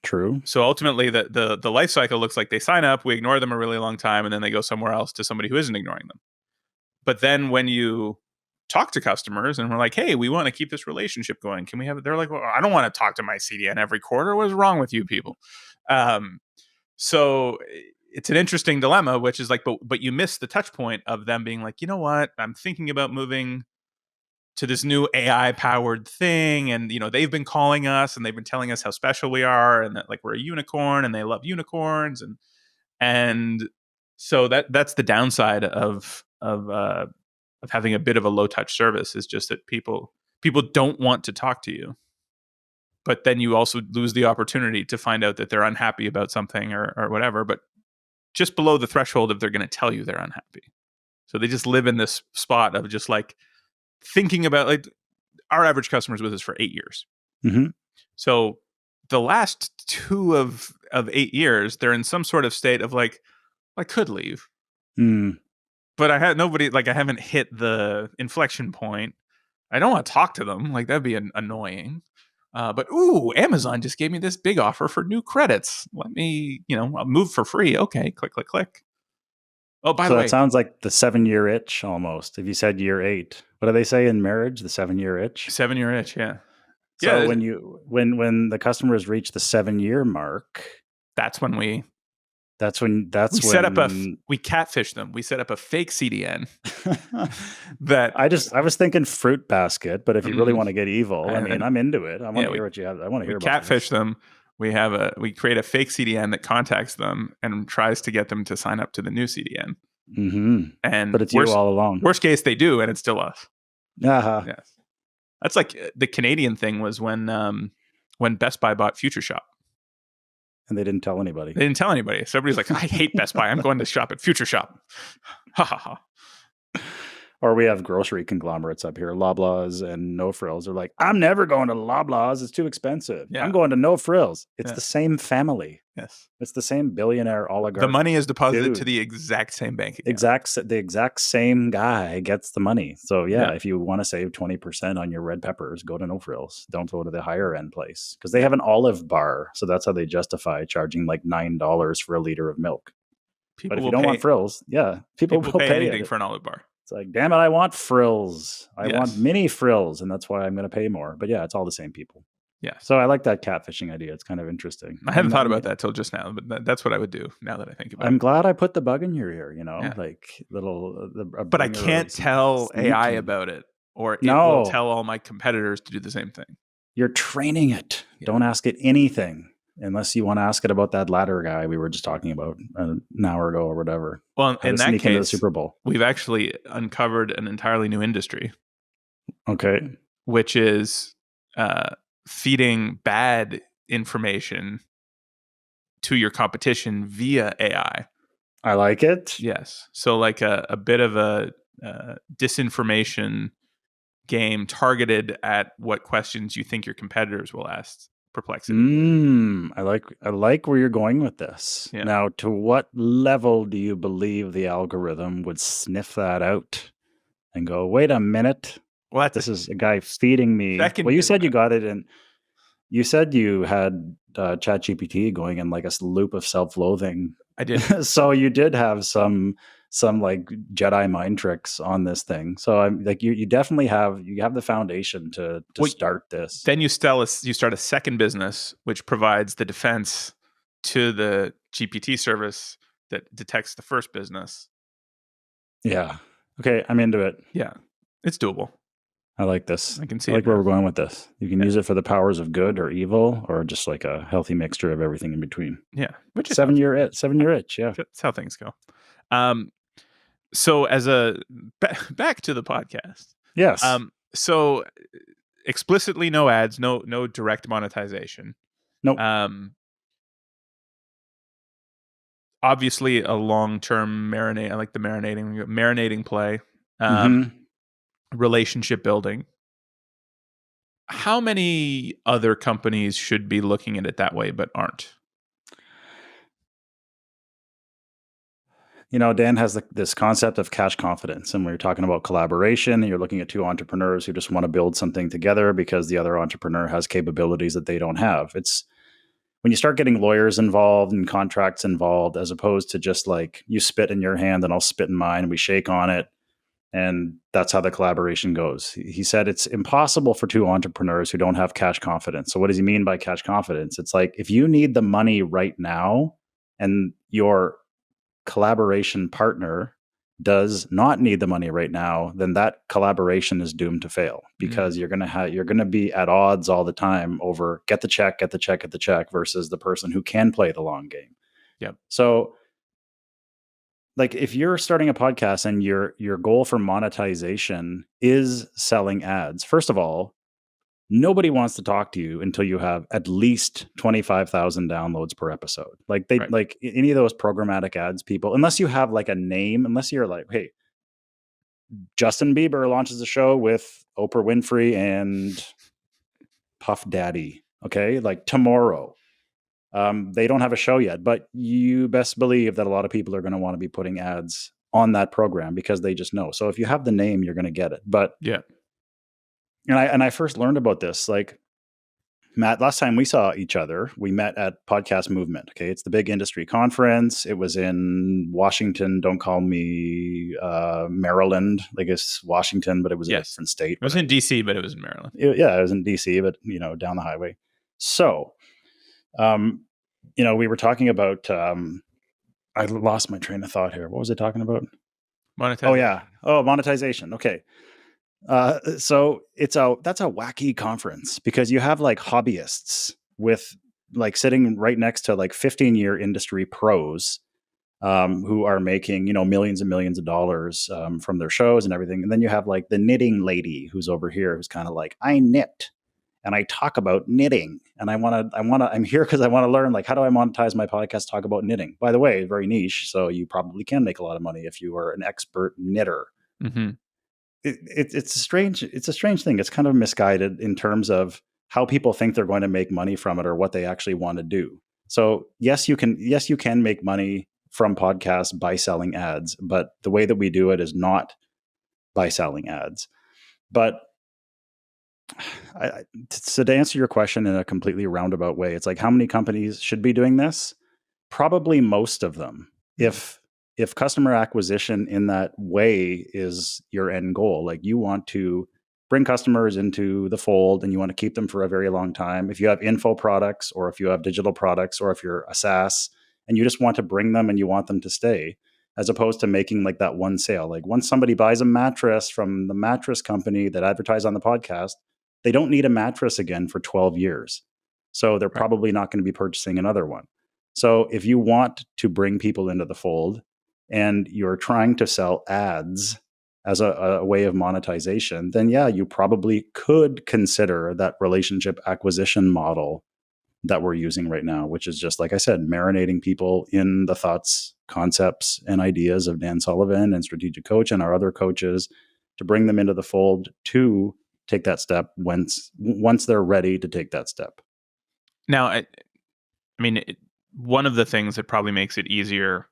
True. So ultimately, the life cycle looks like they sign up, we ignore them a really long time, and then they go somewhere else to somebody who isn't ignoring them. But then when you talk to customers and we're like, hey, we want to keep this relationship going, can we have it? They're like, well, I don't want to talk to my CDN every quarter. What's wrong with you people? So it's an interesting dilemma, which is like, but you miss the touch point of them being like, you know what? I'm thinking about moving to this new AI powered thing. And, they've been calling us and they've been telling us how special we are and that like we're a unicorn and they love unicorns. And so that's the downside of having a bit of a low touch service, is just that people don't want to talk to you, but then you also lose the opportunity to find out that they're unhappy about something or whatever, but just below the threshold of they're going to tell you they're unhappy. So they just live in this spot of just like, thinking about like our average customer's with us for 8 years. Mm-hmm. So the last 2 of 8 years, they're in some sort of state of like, I could leave, but I had nobody, like I haven't hit the inflection point. I don't want to talk to them. Like that'd be annoying. But Amazon just gave me this big offer for new credits. Let me, I'll move for free. Okay. Click, click, click. Oh, by the way, that sounds like the 7-year itch almost. If you said year 8, what do they say in marriage? The 7-year itch. 7-year itch, yeah. So when the customers reach the 7-year mark, that's when we catfish them. We set up a fake CDN that I was thinking fruit basket, but if you really want to get evil, I mean, I'm into it. I want to hear what you have. I want to hear about catfish them. We create a fake CDN that contacts them and tries to get them to sign up to the new CDN. Mm-hmm. But it's you all along. Worst case, they do, and it's still us. Uh-huh. Yes. That's like the Canadian thing was when Best Buy bought Future Shop. And they didn't tell anybody. So everybody's like, I hate Best Buy. I'm going to shop at Future Shop. Ha ha ha. Or we have grocery conglomerates up here, Loblaws and No Frills. They're like, I'm never going to Loblaws. It's too expensive. Yeah. I'm going to No Frills. It's the same family. Yes. It's the same billionaire oligarch. The money is deposited to the exact same bank account. The exact same guy gets the money. So if you want to save 20% on your red peppers, go to No Frills. Don't go to the higher end place because they have an olive bar. So that's how they justify charging like $9 for a liter of milk. But if you don't want frills, people will pay anything for an olive bar. It's like, damn it, I want frills. I want mini frills, and that's why I'm going to pay more. But it's all the same people. Yeah. So I like that catfishing idea. It's kind of interesting. I hadn't thought about that till just now, but that's what I would do now that I think about it. I'm glad I put the bug in your ear, like but I can't tell AI about it, or it will tell all my competitors to do the same thing. You're training it. Yeah. Don't ask it anything. Unless you want to ask it about that ladder guy we were just talking about an hour ago or whatever. Well, in that case, the Super Bowl. We've actually uncovered an entirely new industry. Okay. Which is feeding bad information to your competition via AI. I like it. Yes. So like a bit of a disinformation game targeted at what questions you think your competitors will ask. Perplexity. I like where you're going with this. Yeah. Now, to what level do you believe the algorithm would sniff that out and go, wait a minute? What? This is a guy feeding me. You said you got it in. You said you had ChatGPT going in like a loop of self-loathing. I did. So you did have some like Jedi mind tricks on this thing. So I'm like, you definitely have the foundation to Well, start this. Then you start a second business, which provides the defense to the GPT service that detects the first business. Yeah. Okay, I'm into it. Yeah, it's doable. I like this. I can see I like it where now. we're going with this. You can use it for the powers of good or evil, or just like a healthy mixture of everything in between. Yeah, which is 7-year itch. Yeah. that's how things go. So as a back to the podcast. Yes. So explicitly no ads, no direct monetization. Nope. Obviously a long-term marinate. I like the marinating play. Relationship building. How many other companies should be looking at it that way but aren't? Dan has this concept of cache confidence, and we were talking about collaboration, and you're looking at two entrepreneurs who just want to build something together because the other entrepreneur has capabilities that they don't have. It's when you start getting lawyers involved and contracts involved, as opposed to just like you spit in your hand and I'll spit in mine and we shake on it. And that's how the collaboration goes. He said it's impossible for two entrepreneurs who don't have cache confidence. So what does he mean by cache confidence? It's like if you need the money right now and your collaboration partner does not need the money right now, then that collaboration is doomed to fail because you're going to be at odds all the time over get the check versus the person who can play the long game. Yep. So like if you're starting a podcast and your goal for monetization is selling ads, first of all, nobody wants to talk to you until you have at least 25,000 downloads per episode. Like like any of those programmatic ads people, unless you have like a name, unless you're like, hey, Justin Bieber launches a show with Oprah Winfrey and Puff Daddy. Okay. Like tomorrow. They don't have a show yet, but you best believe that a lot of people are going to want to be putting ads on that program because they just know. So if you have the name, you're going to get it. But yeah. And I first learned about this, like, Matt, last time we saw each other, we met at Podcast Movement. Okay. It's the big industry conference. It was in Washington. Don't call me Maryland. Like it's Washington, but it was a different state. It was in DC, but it was in Maryland. It was in DC, but down the highway. So, we were talking about, I lost my train of thought here. What was I talking about? Monetization. Oh yeah. Oh, monetization. Okay. So that's a wacky conference because you have like hobbyists with like sitting right next to like 15-year industry pros who are making, millions and millions of dollars from their shows and everything. And then you have like the knitting lady who's over here who's kind of like, I knit and I talk about knitting and I'm here because I want to learn, like, how do I monetize my podcast, talk about knitting? By the way, very niche. So you probably can make a lot of money if you are an expert knitter. Mm-hmm. It's a strange thing. It's kind of misguided in terms of how people think they're going to make money from it or what they actually want to do. So yes, you can make money from podcasts by selling ads, but the way that we do it is not by selling ads. But so to answer your question in a completely roundabout way, it's like how many companies should be doing this? Probably most of them. If customer acquisition in that way is your end goal, like you want to bring customers into the fold and you want to keep them for a very long time. If you have info products or if you have digital products or if you're a SaaS and you just want to bring them and you want them to stay, as opposed to making like that one sale. Like once somebody buys a mattress from the mattress company that advertised on the podcast, they don't need a mattress again for 12 years. So they're probably not going to be purchasing another one. So if you want to bring people into the fold and you're trying to sell ads as a way of monetization, then yeah, you probably could consider that relationship acquisition model that we're using right now, which is just, like I said, marinating people in the thoughts, concepts, and ideas of Dan Sullivan and Strategic Coach and our other coaches to bring them into the fold to take that step once they're ready to take that step. Now, I mean, one of the things that probably makes it easier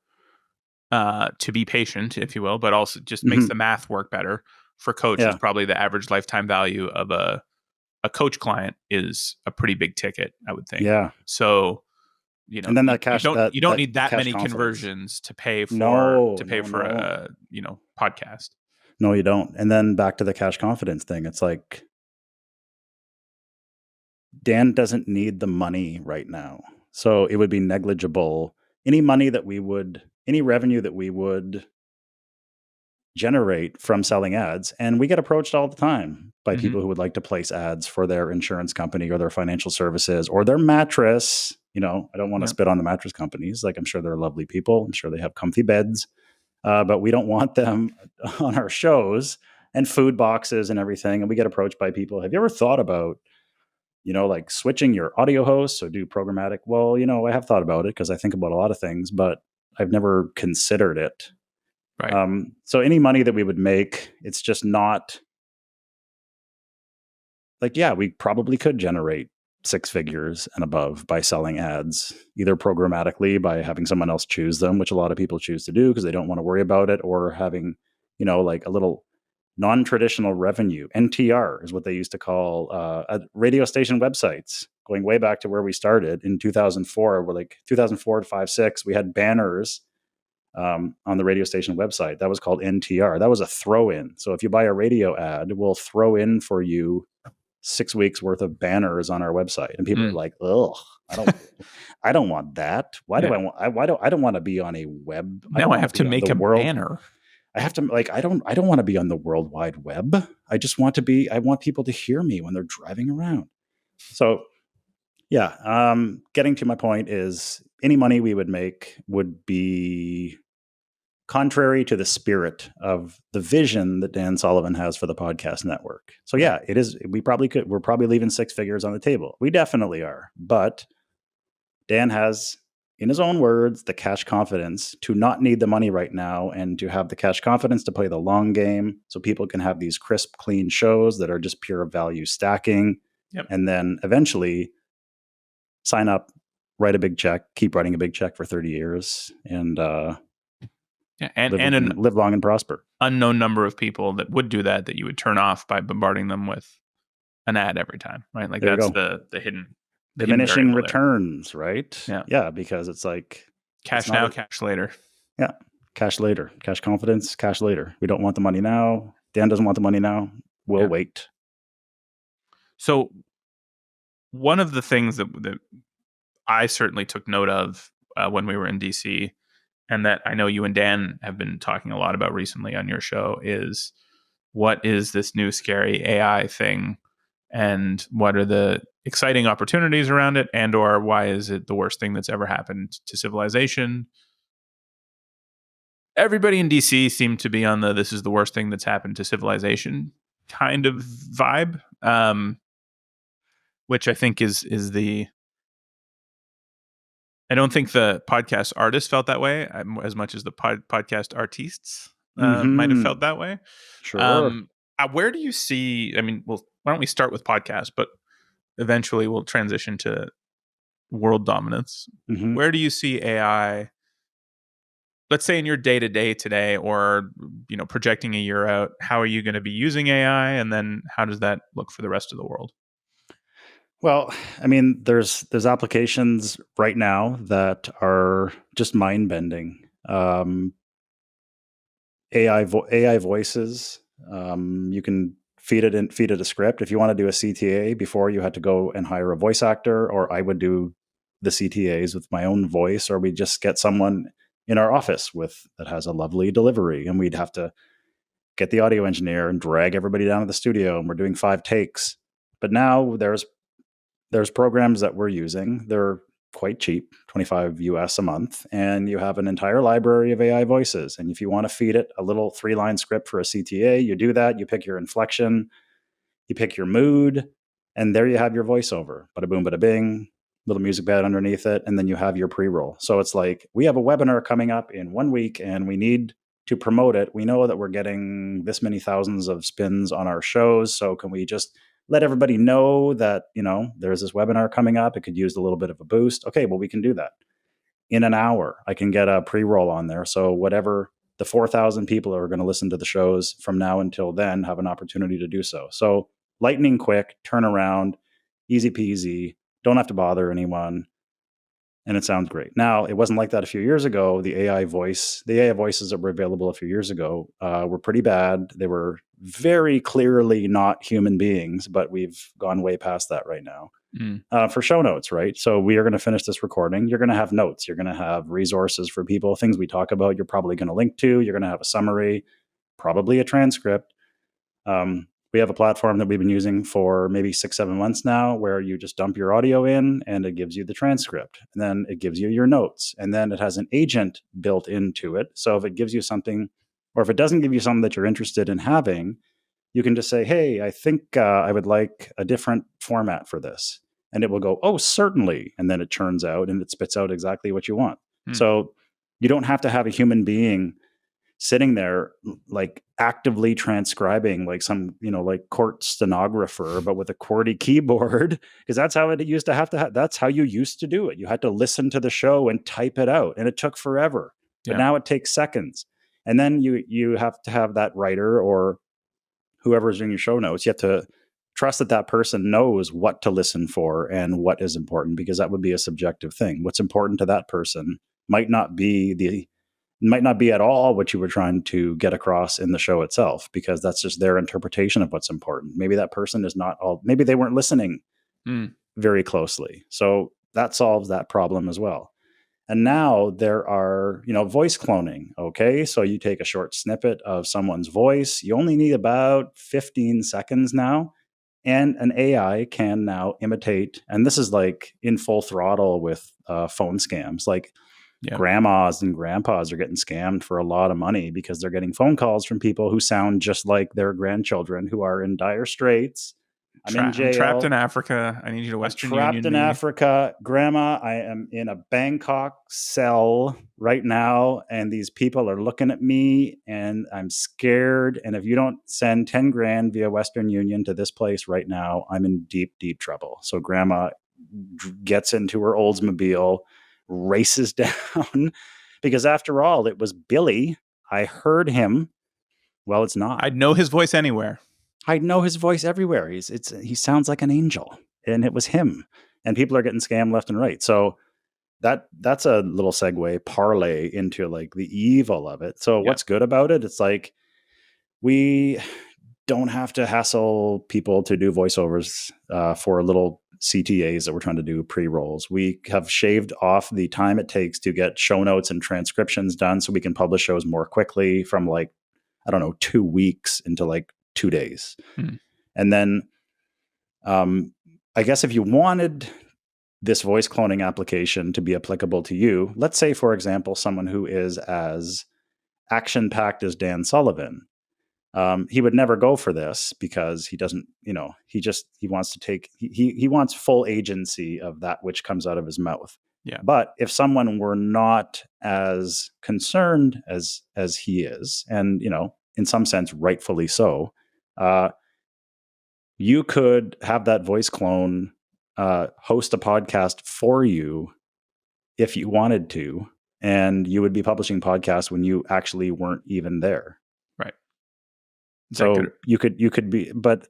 to be patient, if you will, but also just makes the math work better for Coach is probably the average lifetime value of a a coach client is a pretty big ticket, I would think. Yeah. So, you know, And then that you cash, don't that need that cash many confidence. conversions to pay for No. a podcast. No, you don't. And then back to the cash confidence thing. It's like Dan doesn't need the money right now. So it would be negligible. Any revenue that we would generate from selling ads. And we get approached all the time by people who would like to place ads for their insurance company or their financial services or their mattress. I don't want to spit on the mattress companies. Like, I'm sure they're lovely people. I'm sure they have comfy beds, but we don't want them on our shows, and food boxes and everything. And we get approached by people. Have you ever thought about, like switching your audio hosts or do programmatic? Well, I have thought about it because I think about a lot of things, but I've never considered it. Right. So any money that we would make, it's just not like, yeah, we probably could generate 6 figures and above by selling ads, either programmatically by having someone else choose them, which a lot of people choose to do because they don't want to worry about it, or having, like a little non-traditional revenue. NTR is what they used to call radio station websites, going way back to where we started in 2004. We're like 2004 to 5, 6, we had banners on the radio station website. That was called NTR. That was a throw-in. So if you buy a radio ad, we'll throw in for you 6 weeks worth of banners on our website. And people are like, "Ugh, I don't want that. Why do I don't want to be on a web. Now I have to make a banner. I have to I don't want to be on the World Wide Web. I just want I want people to hear me when they're driving around." So yeah, getting to my point is any money we would make would be contrary to the spirit of the vision that Dan Sullivan has for the podcast network. So yeah, it is. We're probably leaving 6 figures on the table. We definitely are. But Dan has, in his own words, the cash confidence to not need the money right now and to have the cash confidence to play the long game so people can have these crisp, clean shows that are just pure value stacking. Yep. And then eventually sign up, write a big check, keep writing a big check for 30 years and live long and prosper. Unknown number of people that would do that you would turn off by bombarding them with an ad every time, right? Like that's the hidden diminishing returns, right? Yeah, because it's like cash now, cash later. Yeah, cash later, cash confidence, cash later. We don't want the money now. Dan doesn't want the money now. We'll wait. So one of the things that I certainly took note of when we were in DC, and that I know you and Dan have been talking a lot about recently on your show, is what is this new scary AI thing, and what are the exciting opportunities around it, and or why is it the worst thing that's ever happened to civilization? Everybody in DC seemed to be on this is the worst thing that's happened to civilization kind of vibe, which I think is the... I don't think the podcast artists felt that way as much as the podcast artists might have felt that way. Sure. Where do you see... I mean, well, why don't we start with podcasts, but eventually we'll transition to world dominance. Mm-hmm. Where do you see AI, let's say in your day-to-day today, or projecting a year out? How are you going to be using AI, and then how does that look for the rest of the world? Well, I mean, there's applications right now that are just mind-bending. AI voices. You can feed it a script. If you want to do a CTA, before you had to go and hire a voice actor, or I would do the CTAs with my own voice, or we just get someone in our office that has a lovely delivery, and we'd have to get the audio engineer and drag everybody down to the studio, and we're doing 5 takes. But now there's programs that we're using. They're quite cheap, $25 US a month, and you have an entire library of AI voices. And if you want to feed it a little 3-line script for a CTA, you do that. You pick your inflection, you pick your mood, and there you have your voiceover. Bada boom, bada bing, little music bed underneath it, and then you have your pre-roll. So it's like, we have a webinar coming up in 1 week, and we need to promote it. We know that we're getting this many thousands of spins on our shows, so can we just let everybody know that, there's this webinar coming up? It could use a little bit of a boost. Okay, well, we can do that. In an hour, I can get a pre-roll on there. So whatever the 4,000 people who are going to listen to the shows from now until then have an opportunity to do so. So lightning quick, turn around, easy peasy, don't have to bother anyone. And it sounds great. Now, it wasn't like that a few years ago. The AI voices that were available a few years ago were pretty bad. They were very clearly not human beings, but we've gone way past that right now. For show notes, right? So we are going to finish this recording. You're going to have notes. You're going to have resources for people, things we talk about. You're probably going to link to. You're going to have a summary, probably a transcript. We have a platform that we've been using for maybe 6-7 months now, where you just dump your audio in and it gives you the transcript, and then it gives you your notes, and then it has an agent built into it. So if it gives you something, or if it doesn't give you something that you're interested in having, you can just say, hey, I think I would like a different format for this. And it will go, oh, certainly. And then it churns out and it spits out exactly what you want. So you don't have to have a human being sitting there like actively transcribing like some, like court stenographer, but with a QWERTY keyboard, because that's how it used to have that's how you used to do it. You had to listen to the show and type it out, and it took forever. But now it takes seconds. And then you have to have that writer or whoever's doing your show notes, you have to trust that that person knows what to listen for and what is important, because that would be a subjective thing. What's important to that person might not be at all what you were trying to get across in the show itself, because that's just their interpretation of what's important. Maybe that person is not maybe they weren't listening very closely. So that solves that problem as well. And now there are, voice cloning. Okay. So you take a short snippet of someone's voice. You only need about 15 seconds now. And an AI can now imitate. And this is like in full throttle with phone scams. Like grandmas and grandpas are getting scammed for a lot of money because they're getting phone calls from people who sound just like their grandchildren who are in dire straits. I'm in jail. I'm trapped in Africa. I need you to Western Union trapped in Africa. Grandma, I am in a Bangkok cell right now, and these people are looking at me, and I'm scared. And if you don't send 10 grand via Western Union to this place right now, I'm in deep, deep trouble. So grandma gets into her Oldsmobile, races down, because after all, it was Billy. I heard him. Well, it's not. I'd know his voice anywhere. I know his voice everywhere. He sounds like an angel, and it was him. And people are getting scammed left and right. So that's a little segue parlay into like the evil of it. So what's good about it? It's like we don't have to hassle people to do voiceovers for little CTAs that we're trying to do pre-rolls. We have shaved off the time it takes to get show notes and transcriptions done, so we can publish shows more quickly from 2 weeks into 2 days. And then I guess if you wanted this voice cloning application to be applicable to you, let's say, for example, someone who is as action-packed as Dan Sullivan, he would never go for this because he doesn't, he wants to take, he wants full agency of that which comes out of his mouth. Yeah. But if someone were not as concerned as he is, and, in some sense, rightfully so, you could have that voice clone host a podcast for you if you wanted to, and you would be publishing podcasts when you actually weren't even there. Right. So you could be, but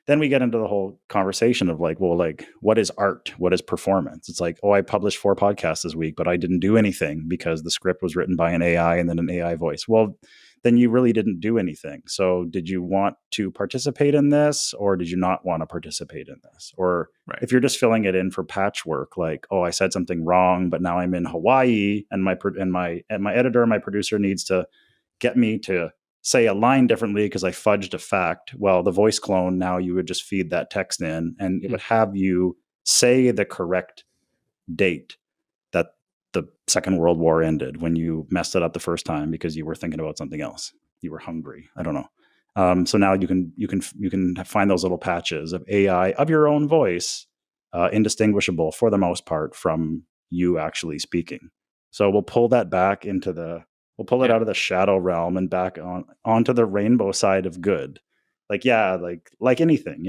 then we get into the whole conversation of what is art? What is performance? It's like, I published 4 podcasts this week, but I didn't do anything because the script was written by an AI and then an AI voice. Well, then you really didn't do anything. So did you want to participate in this, or did you not want to participate in this? Or if you're just filling it in for patchwork, I said something wrong, but now I'm in Hawaii, and my editor, my producer needs to get me to say a line differently because I fudged a fact. Well, the voice clone, now you would just feed that text in, and it would have you say the correct date that the Second World War ended, when you messed it up the first time because you were thinking about something else. You were hungry. I don't know. So now you can find those little patches of AI of your own voice, indistinguishable for the most part from you actually speaking. So we'll pull that back into we'll pull it out of the shadow realm and back onto the rainbow side of good. Like anything,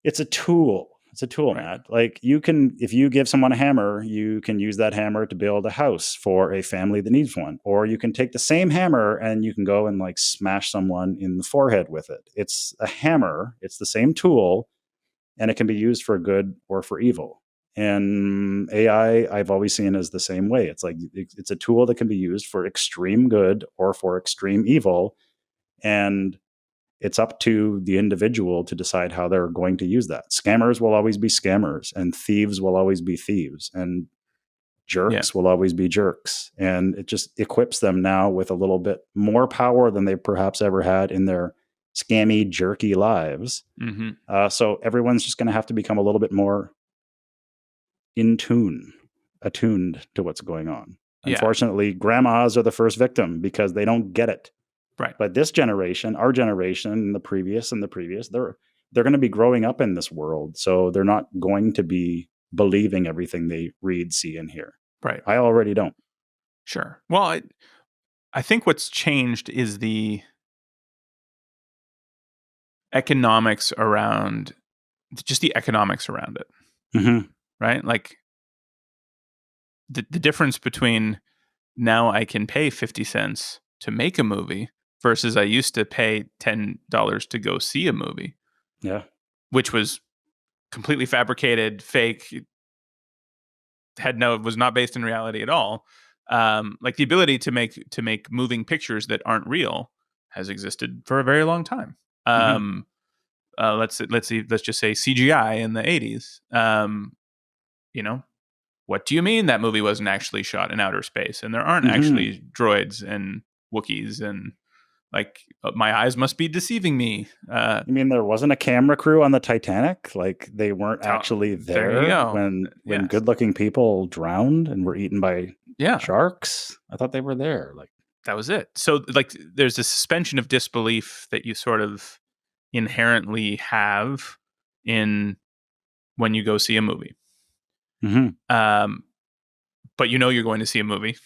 it's a tool. It's a tool, Right. Matt. Like if you give someone a hammer, you can use that hammer to build a house for a family that needs one. Or you can take the same hammer and you can go and like smash someone in the forehead with it. It's a hammer. It's the same tool, and it can be used for good or for evil. And AI, I've always seen as the same way. It's like it's a tool that can be used for extreme good or for extreme evil, and it's up to the individual to decide how they're going to use that. Scammers will always be scammers, and thieves will always be thieves, and jerks will always be jerks. And it just equips them now with a little bit more power than they perhaps ever had in their scammy, jerky lives. Mm-hmm. So everyone's just going to have to become a little bit more attuned to what's going on. Yeah. Unfortunately, grandmas are the first victim because they don't get it. Right. But this generation, our generation, and the previous, they're going to be growing up in this world, so they're not going to be believing everything they read, see, and hear. Right. I already don't. Sure. Well, I think what's changed is the economics around it. Mm-hmm. Right? Like the difference between now I can pay 50 cents to make a movie versus I used to pay $10 to go see a movie. Yeah. Which was completely fabricated, fake, was not based in reality at all. Like the ability to make moving pictures that aren't real has existed for a very long time. Let's just say CGI in the 80s. What do you mean that movie wasn't actually shot in outer space and there aren't actually droids and Wookiees and like my eyes must be deceiving me? You mean there wasn't a camera crew on the Titanic? Like they weren't actually there when good-looking people drowned and were eaten by sharks? I thought they were there. Like that was it. So like there's a suspension of disbelief that you sort of inherently have in when you go see a movie. But you're going to see a movie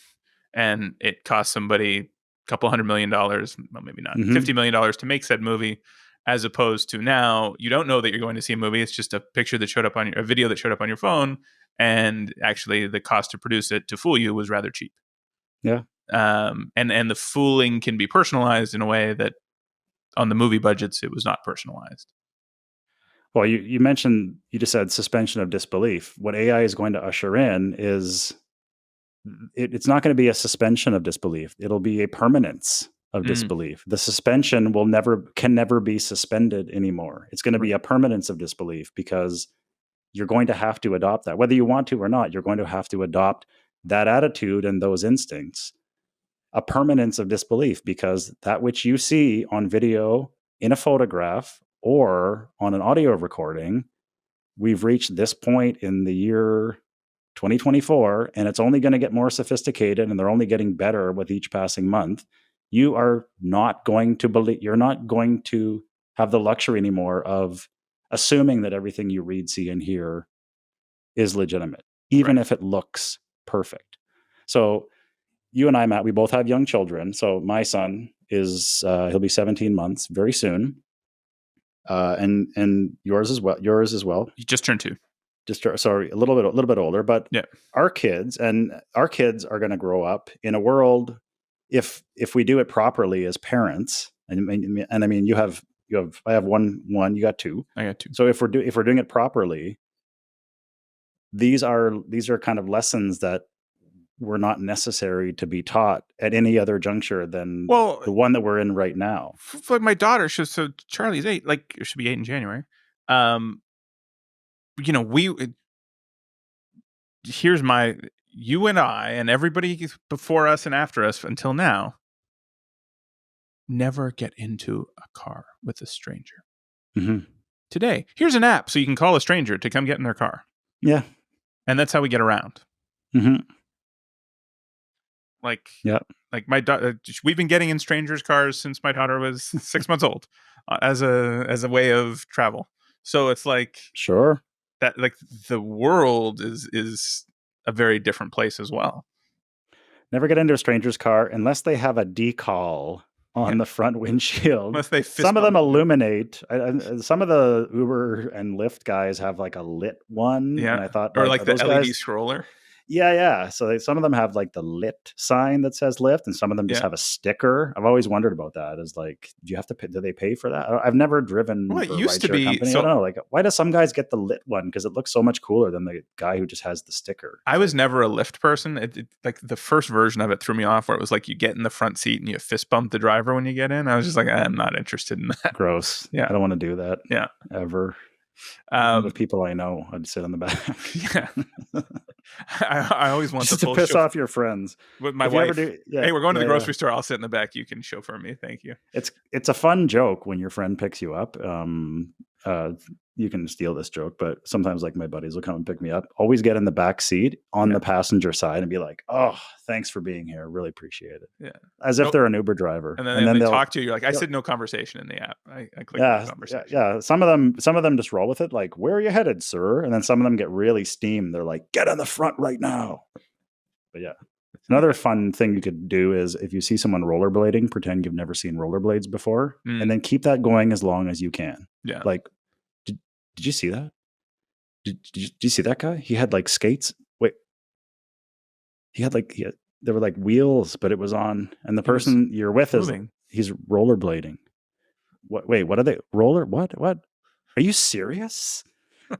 and it costs somebody a couple $100 million, well, maybe not, $50 million to make said movie, as opposed to now you don't know that you're going to see a movie. It's just a picture that showed up a video that showed up on your phone, and actually the cost to produce it to fool you was rather cheap. Yeah. And the fooling can be personalized in a way that on the movie budgets it was not personalized. Well, you just said suspension of disbelief. What AI is going to usher in is it's not going to be a suspension of disbelief. It'll be a permanence of disbelief. The suspension can never be suspended anymore. It's going to be a permanence of disbelief because you're going to have to adopt that. Whether you want to or not, you're going to have to adopt that attitude and those instincts. A permanence of disbelief because that which you see on video, in a photograph, or on an audio recording, we've reached this point in the year 2024, and it's only going to get more sophisticated, and they're only getting better with each passing month. You're not going to have the luxury anymore of assuming that everything you read, see, and hear is legitimate, even if it looks perfect. So you and I, Matt, we both have young children. So my son he'll be 17 months very soon. And yours as well. You just turned 2. Sorry, a little bit older, but our kids are going to grow up in a world, if we do it properly as parents, and I mean, I have one, you got 2. I got 2. So if we're doing it properly, these are kind of lessons that were not necessary to be taught at any other juncture than the one that we're in right now. For my daughter, so Charlie's 8, like it should be 8 in January. You and I and everybody before us and after us until now, never get into a car with a stranger. Today, here's an app so you can call a stranger to come get in their car. Yeah. And that's how we get around. Like my daughter, we've been getting in strangers' cars since my daughter was 6 months old, as a way of travel. So it's like sure that like the world is a very different place as well. Never get into a stranger's car unless they have a decal on the front windshield. Unless they fist Some of them bump. illuminate. Some of the Uber and Lyft guys have like a lit one. Yeah. And I thought, Or like, like are the those LED guys? scroller. Yeah. So some of them have like the lit sign that says Lyft, and some of them just Yeah. have a sticker. I've always wondered about that. Is like, do you have to pay? Do they pay for that? I've never driven Well, it for a used to rideshare be- company. so- I don't know. Like, why do some guys get the lit one? Because it looks so much cooler than the guy who just has the sticker. I was never a Lyft person. Like the first version of it threw me off, where it was like you get in the front seat and you fist bump the driver when you get in. I was just like, I'm not interested in that. Gross. Yeah. I don't want to do that. Yeah. Ever. The Um, people I know, I'd sit on the back. yeah. I always want Just the to full piss chauffeur off your friends. with my If you ever wife. do- yeah, Hey, we're going to the yeah, grocery store. I'll sit in the back. You can chauffeur me. Thank you. It's a fun joke when your friend picks you up. You can steal this joke, but sometimes like my buddies will come and pick me up. Always get in the back seat on the passenger side and be like, "Oh, thanks for being here. Really appreciate it." Yeah. As if they're an Uber driver. And then they they'll talk to you. You're like, I they'll- said no conversation in the app. I click no conversation. Yeah. Some of them just roll with it, like, "Where are you headed, sir?" And then some of them get really steamed. They're like, "Get in the front right now." But yeah. Another fun thing you could do is if you see someone rollerblading, pretend you've never seen rollerblades before, and then keep that going as long as you can. Yeah. Like, did you see that? Did you see that guy? He had like skates. Wait, there were like wheels, but it was on, and the person you're with he's rollerblading. What? Wait, what are they? What? Are you serious?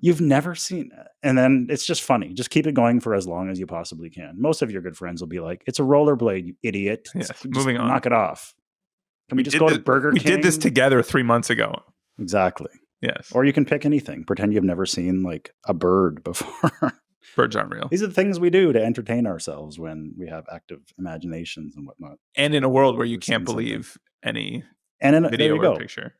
You've never seen it. And then it's just funny. Just keep it going for as long as you possibly can. Most of your good friends will be like, "It's a rollerblade, you idiot." Yes, Just moving on. Knock it off. Can we just go to Burger King? We did this together 3 months ago. Exactly. Yes. Or you can pick anything. Pretend you've never seen like a bird before. Birds aren't real. These are the things we do to entertain ourselves when we have active imaginations and whatnot. And in a world where you We've can't seen something. believe any And video there you or go. picture.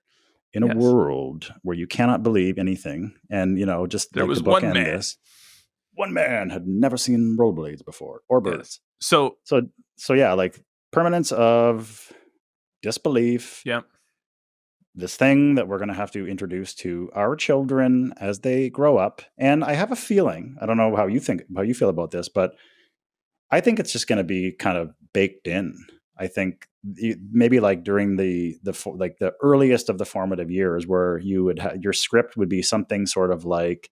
In a world where you cannot believe anything, and just there like was the book one man. One man had never seen rollerblades before or birds. Yes. So yeah, like permanence of disbelief. Yeah. This thing that we're going to have to introduce to our children as they grow up. And I have a feeling, I don't know how you feel about this, but I think it's just going to be kind of baked in. I think maybe like during the earliest of the formative years, where you would your script would be something sort of like,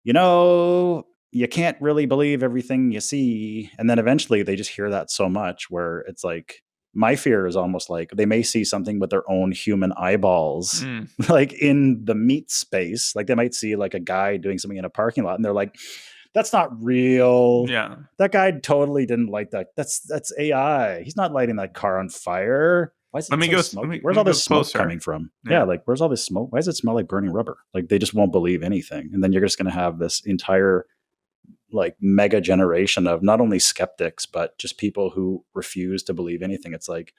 you can't really believe everything you see, and then eventually they just hear that so much where it's like, my fear is almost like they may see something with their own human eyeballs, like in the meat space. Like they might see like a guy doing something in a parking lot, and they're like, "That's not real. Yeah, that guy totally didn't light that. That's AI. He's not lighting that car on fire. Why is it smoky? Where's all this smoke coming from? Yeah, like where's all this smoke? Why does it smell like burning rubber? Like they just won't believe anything, and then you're just going to have this entire like mega generation of not only skeptics but just people who refuse to believe anything. It's like,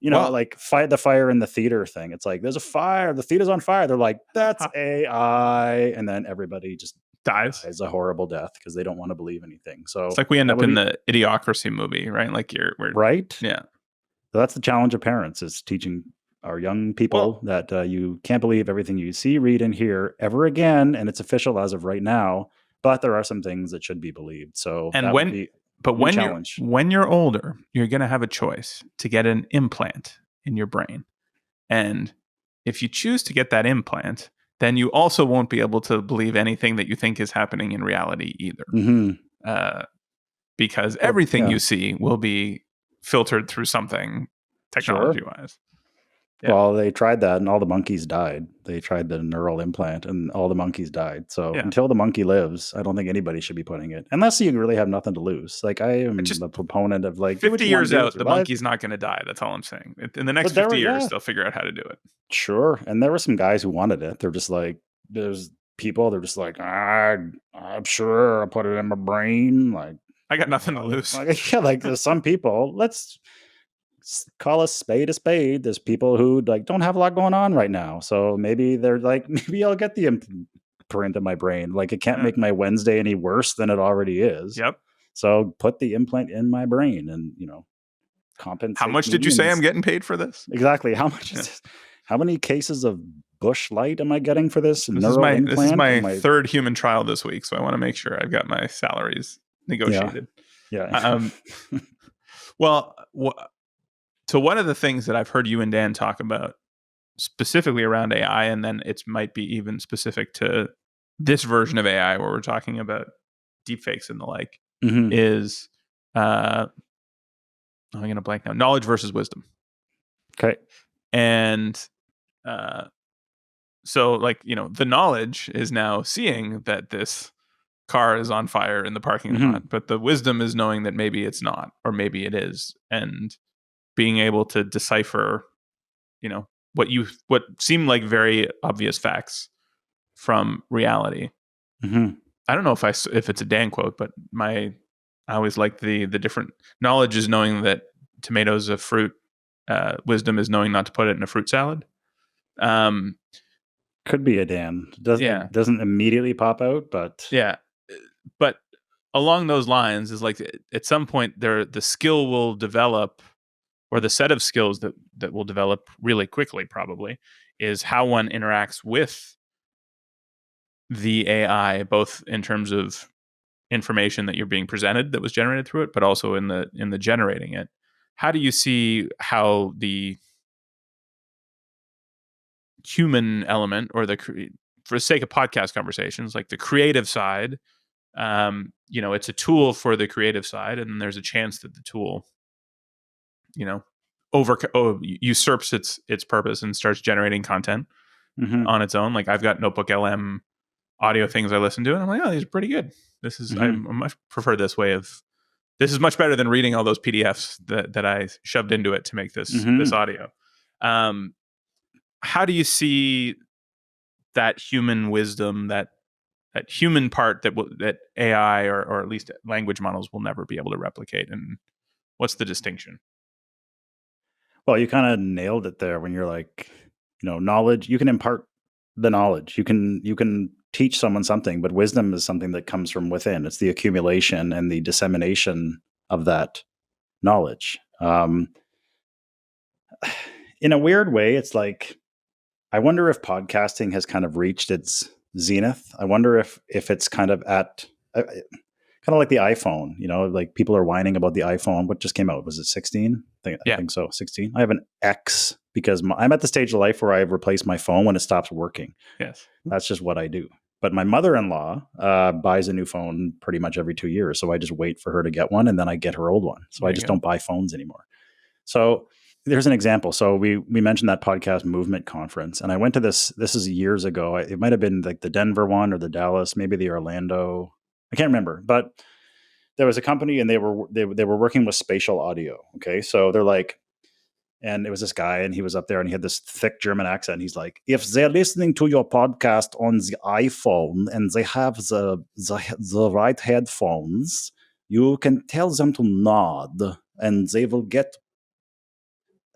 like fight the fire in the theater thing. It's like, there's a fire, the theater's on fire. They're like, that's AI, and then everybody just dies a horrible death because they don't want to believe anything. So it's like we end up in the Idiocracy movie, right? Like we're right. Yeah. So that's the challenge of parents, is teaching our young people that you can't believe everything you see, read, and hear ever again. And it's official as of right now. But there are some things that should be believed. So when you're older, you're going to have a choice to get an implant in your brain. And if you choose to get that implant, then you also won't be able to believe anything that you think is happening in reality either. Mm-hmm. Because everything you see will be filtered through something technology-wise. Yeah. Well, they tried that and all the monkeys died. They tried the neural implant and all the monkeys died. So until the monkey lives, I don't think anybody should be putting it, unless you really have nothing to lose. Like I am a proponent of like 50 years out, the monkey's not going to die. That's all I'm saying. In the next 50 years, they'll figure out how to do it. Sure. And there were some guys who wanted it. They're just like, there's people, they're just like, I'm sure I'll put it in my brain. Like I got nothing to lose. Like there's some people, let's call a spade a spade. There's people who like don't have a lot going on right now, so maybe they're like, maybe I'll get the imprint in my brain. Like it can't make my Wednesday any worse than it already is. Yep. So put the implant in my brain and compensate. How much did you say I'm getting paid for this? Exactly. How much? How many cases of Bush Light am I getting for this? This is my third human trial this week, so I want to make sure I've got my salaries negotiated. Yeah. Well. So one of the things that I've heard you and Dan talk about specifically around AI, and then it might be even specific to this version of AI where we're talking about deepfakes and the like, is I'm going to blank now. Knowledge versus wisdom. Okay. And so, like, the knowledge is now seeing that this car is on fire in the parking lot, but the wisdom is knowing that maybe it's not, or maybe it is, and being able to decipher, what seem like very obvious facts from reality. I don't know if it's a Dan quote, but I always like the different knowledge is knowing that tomatoes a fruit. Wisdom is knowing not to put it in a fruit salad. Could be a Dan. Doesn't immediately pop out, but yeah. But along those lines is like at some point the skill will develop, or the set of skills that will develop really quickly probably, is how one interacts with the AI, both in terms of information that you're being presented that was generated through it, but also in the generating it. How do you see how the human element, or for the sake of podcast conversations, like the creative side, it's a tool for the creative side, and then there's a chance that the tool, usurps its purpose and starts generating content on its own. Like I've got Notebook LM audio things I listen to, and I'm like, oh, these are pretty good. This is I much prefer this way of. This is much better than reading all those PDFs that I shoved into it to make this audio. How do you see that human wisdom, that human part that AI or at least language models will never be able to replicate, and what's the distinction? Well, you kind of nailed it there when you're like, knowledge. You can impart the knowledge. You can teach someone something, but wisdom is something that comes from within. It's the accumulation and the dissemination of that knowledge. In a weird way, it's like, I wonder if podcasting has kind of reached its zenith. I wonder if it's kind of at kind of like the iPhone, like people are whining about the iPhone. What just came out? Was it 16? I think so. 16. I have an X because I'm at the stage of life where I replace my phone when it stops working. Yes. That's just what I do. But my mother-in-law buys a new phone pretty much every 2 years. So I just wait for her to get one, and then I get her old one. So I just don't buy phones anymore. So there's an example. So we mentioned that podcast movement conference, and I went to this is years ago. It might have been like the Denver one or the Dallas, maybe the Orlando. I can't remember, but there was a company, and they were working with spatial audio. Okay. So they're like, and it was this guy, and he was up there, and he had this thick German accent. He's like, if they're listening to your podcast on the iPhone and they have the right headphones, you can tell them to nod, and they will get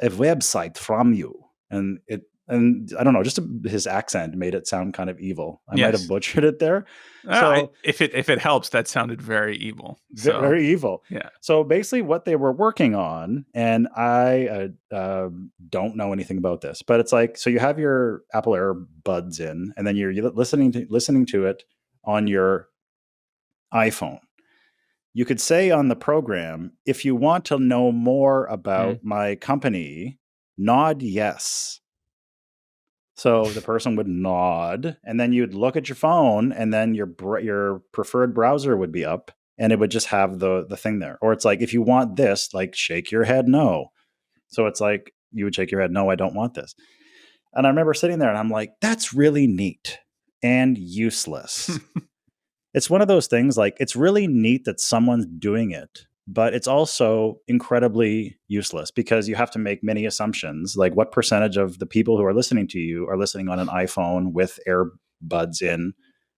a website from you. And I don't know, just his accent made it sound kind of evil. I might have butchered it there. If it helps, that sounded very evil. Very evil. Yeah. So basically what they were working on, and I don't know anything about this, but it's like, so you have your Apple AirBuds in, and then you're listening to it on your iPhone. You could say on the program, if you want to know more about my company, nod yes. So the person would nod, and then you'd look at your phone, and then your preferred browser would be up, and it would just have the thing there. Or it's like, if you want this, like, shake your head no. So it's like, you would shake your head, no, I don't want this. And I remember sitting there, and I'm like, that's really neat and useless. It's one of those things, like, it's really neat that someone's doing it, but it's also incredibly useless because you have to make many assumptions. Like, what percentage of the people who are listening to you are listening on an iPhone with AirBuds in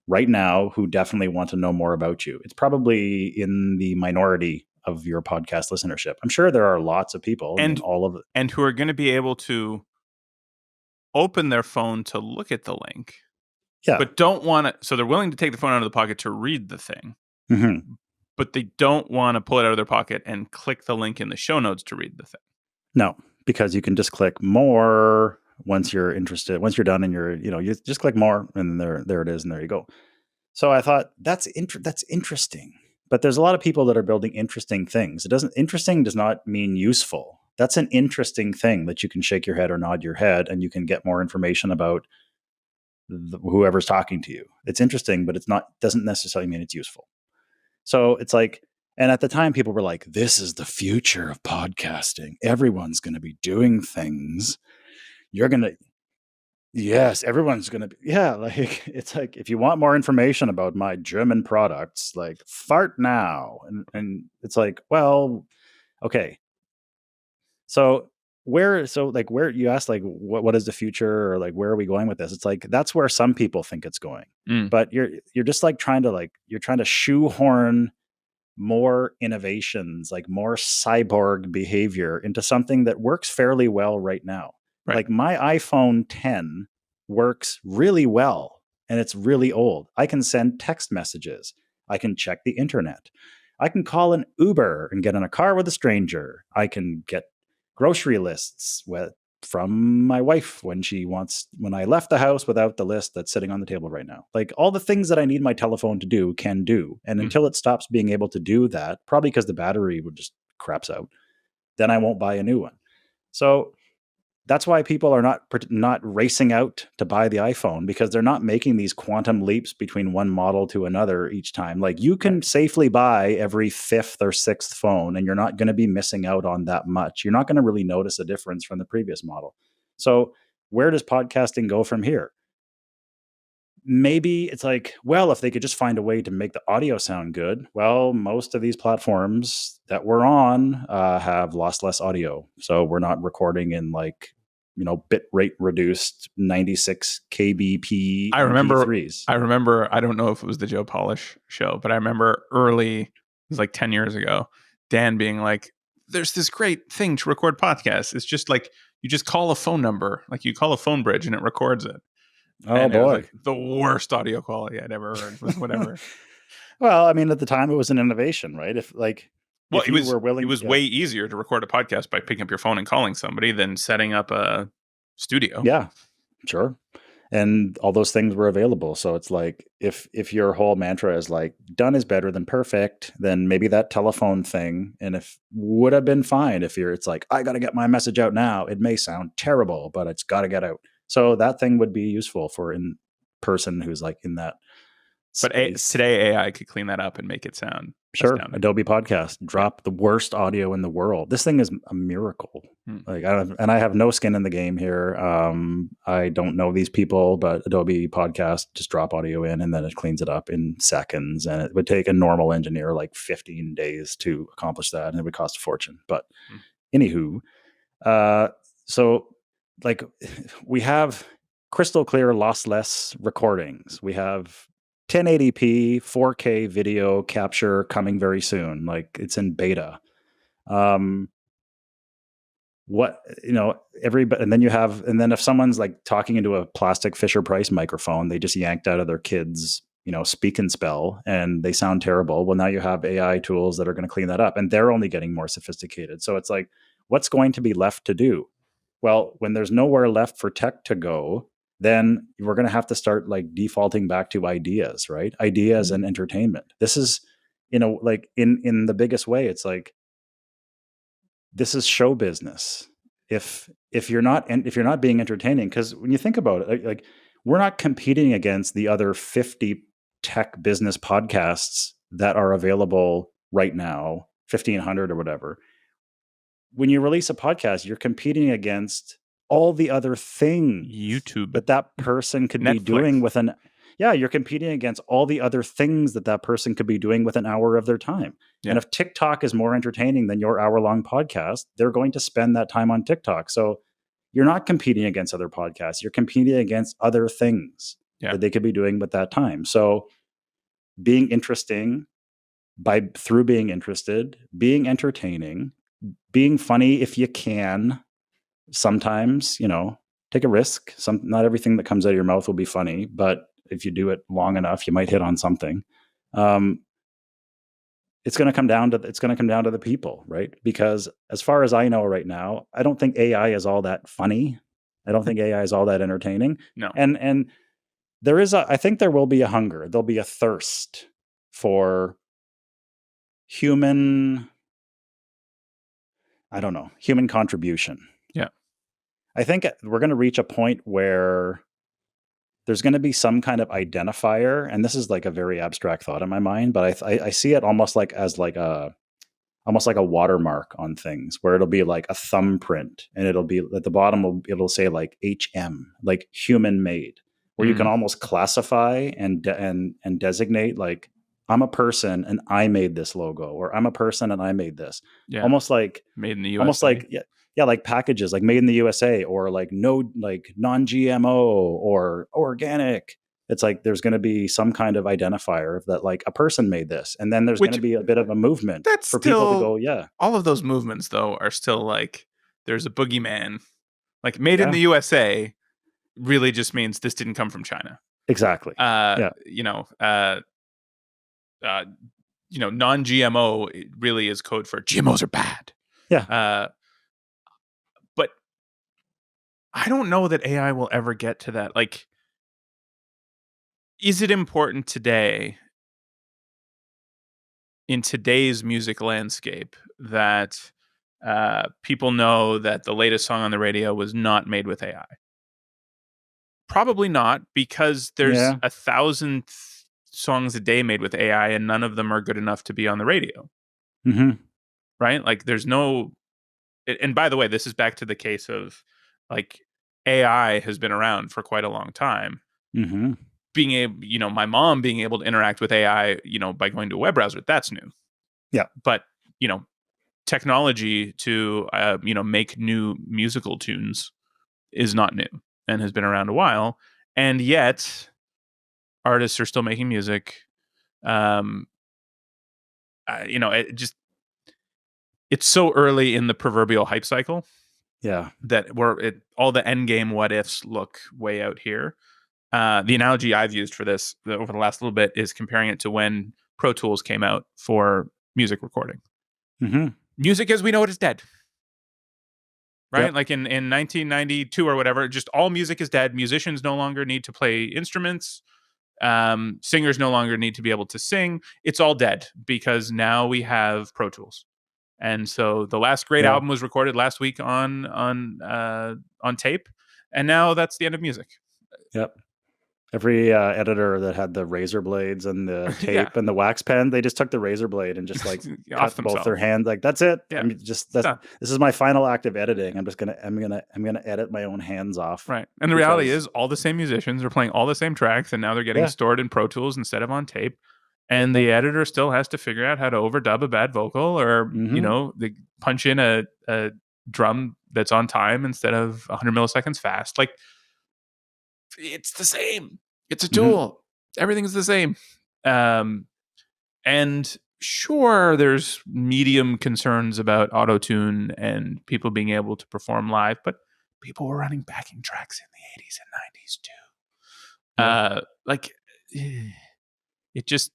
right now who definitely want to know more about you? It's probably in the minority of your podcast listenership. I'm sure there are lots of people, and all of it, and who are going to be able to open their phone to look at the link. Yeah. But don't want to. So they're willing to take the phone out of the pocket to read the thing. Mm-hmm. But they don't want to pull it out of their pocket and click the link in the show notes to read the thing. No, because you can just click more once you're interested. Once you're done, and you just click more, and there it is, and there you go. So I thought that's interesting. But there's a lot of people that are building interesting things. Interesting does not mean useful. That's an interesting thing that you can shake your head or nod your head, and you can get more information about whoever's talking to you. It's interesting, but doesn't necessarily mean it's useful. So it's like, and at the time people were like, this is the future of podcasting. Everyone's going to be doing things. Yes, everyone's going to be, yeah. Like, it's like, if you want more information about my German products, like fart now. And it's like, well, okay. So where you asked, like, what is the future, or like, where are we going with this? It's like, that's where some people think it's going, but you're just like trying to shoehorn more innovations, like more cyborg behavior into something that works fairly well right now. Right. Like my iPhone 10 works really well, and it's really old. I can send text messages. I can check the internet. I can call an Uber and get in a car with a stranger. I can get grocery lists from my wife when I left the house without the list that's sitting on the table right now. Like, all the things that I need my telephone to do can do. And until it stops being able to do that, probably because the battery would just craps out, then I won't buy a new one. So that's why people are not racing out to buy the iPhone, because they're not making these quantum leaps between one model to another each time. Like, you can safely buy every fifth or sixth phone, and you're not going to be missing out on that much. You're not going to really notice a difference from the previous model. So where does podcasting go from here? Maybe it's like, well, if they could just find a way to make the audio sound good. Well, most of these platforms that we're on have lossless audio. So we're not recording in, like, bit rate reduced 96 kbp I remember, MP3s. I don't know if it was the Joe Polish show, but I remember it was like 10 years ago, Dan being like, there's this great thing to record podcasts. It's just like, you just call a phone number, like you call a phone bridge and it records it. Oh, and boy. It was like the worst audio quality I'd ever heard, with whatever. Well, I mean, at the time it was an innovation, right? It was way easier to record a podcast by picking up your phone and calling somebody than setting up a studio. Yeah, sure. And all those things were available. So it's like, if your whole mantra is like, done is better than perfect, then maybe that telephone thing, and if would have been fine if it's like, I got to get my message out now. It may sound terrible, but it's got to get out. So that thing would be useful for in person who's like in that But today AI could clean that up and make it sound astounding. Adobe Podcast, drop the worst audio in the world. This thing is a miracle. Like, I have no skin in the game here. I don't know these people, but Adobe Podcast, just drop audio in and then it cleans it up in seconds. And it would take a normal engineer like 15 days to accomplish that, and it would cost a fortune. But anywho, so like, we have crystal clear lossless recordings. We have 1080p 4K video capture coming very soon. Like, it's in beta. Everybody, and then if someone's like talking into a plastic Fisher Price microphone they just yanked out of their kids, speak and spell, and they sound terrible. Well, now you have AI tools that are going to clean that up, and they're only getting more sophisticated. So it's like, what's going to be left to do? Well, when there's nowhere left for tech to go, then we're going to have to start like defaulting back to ideas, right? Ideas and entertainment. This is, like in the biggest way, it's like, this is show business. If you're not being entertaining, because when you think about it, like, we're not competing against the other 50 tech business podcasts that are available right now, 1,500 or whatever. When you release a podcast, you're competing against all the other things YouTube that person could be doing with you're competing against all the other things that person could be doing with an hour of their time. Yeah. And if TikTok is more entertaining than your hour-long podcast, they're going to spend that time on TikTok. So you're not competing against other podcasts. You're competing against other things that they could be doing with that time. So being interesting through being interested, being entertaining, being funny if you can. Sometimes, take a risk. Not everything that comes out of your mouth will be funny, but if you do it long enough, you might hit on something. It's going to come down to the people, right? Because as far as I know right now, I don't think AI is all that funny. I don't think AI is all that entertaining. No. And I think there will be a hunger. There'll be a thirst for human. I don't know, human contribution. Yeah. I think we're going to reach a point where there's going to be some kind of identifier, and this is like a very abstract thought in my mind, but I see it almost like as like a watermark on things, where it'll be like a thumbprint, and it'll be at the bottom, it'll say like HM, like human made, where you can almost classify and designate, like, I'm a person and I made this logo, or I'm a person and I made this. Yeah. Almost like Made in the USA. almost like yeah, like packages like made in the USA, or like no, like non-GMO or organic. It's like there's going to be some kind of identifier that like a person made this, and then there's going to be a bit of a movement That's for people to still- go, yeah. All of those movements, though, are still like there's a boogeyman. Like made in Yeah. the USA really just means this didn't come from China. Exactly. Yeah. Non-GMO really is code for GMOs are bad. Yeah. But I don't know that AI will ever get to that. Like, is it important today in today's music landscape that people know that the latest song on the radio was not made with AI? Probably not, because there's Yeah. 1,000 songs a day made with AI, and none of them are good enough to be on the radio. Mm-hmm. Right? Like, there's no. And by the way, this is back to the case of like AI has been around for quite a long time. Mm-hmm. Being able, my mom being able to interact with AI, by going to a web browser, that's new. Yeah. But, technology to, make new musical tunes is not new and has been around a while. And yet artists are still making music. It's so early in the proverbial hype cycle. Yeah. That all the end game what ifs look way out here. The analogy I've used for this over the last little bit is comparing it to when Pro Tools came out for music recording. Mm-hmm. Music as we know it is dead. Right? Yep. Like in 1992 or whatever, just all music is dead. Musicians no longer need to play instruments. Singers no longer need to be able to sing. It's all dead because now we have Pro Tools. And so the last great album was recorded last week on tape, and now that's the end of music. Yep. Every editor that had the razor blades and the tape and the wax pen, they just took the razor blade and just like cut both their hands. Like, that's it. Yeah. I mean, this is my final act of editing. I'm gonna edit my own hands off. Right. And the reality is, all the same musicians are playing all the same tracks, and now they're getting stored in Pro Tools instead of on tape. And the editor still has to figure out how to overdub a bad vocal, or they punch in a drum that's on time instead of 100 milliseconds fast. Like, it's the same. It's a tool. Everything's the same. And sure, there's medium concerns about auto-tune and people being able to perform live, but people were running backing tracks in the 80s and 90s too. It just.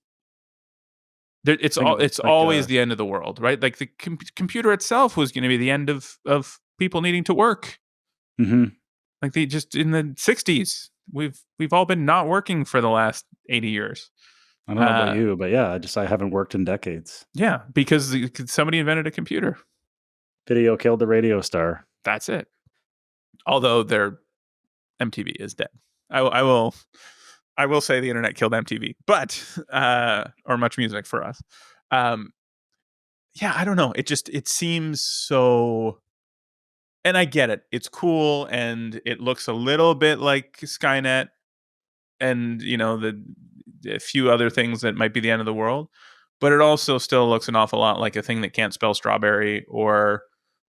It's always the end of the world, right? Like the computer itself was going to be the end of people needing to work. Mm-hmm. Like they just in the 60s, we've all been not working for the last 80 years. I don't know about you, but yeah, I haven't worked in decades. Yeah, because somebody invented a computer. Video killed the radio star. That's it. Although their MTV is dead. I will say the internet killed MTV, but or Much Music for us. I don't know. It seems so, and I get it. It's cool, and it looks a little bit like Skynet, and a few other things that might be the end of the world. But it also still looks an awful lot like a thing that can't spell strawberry or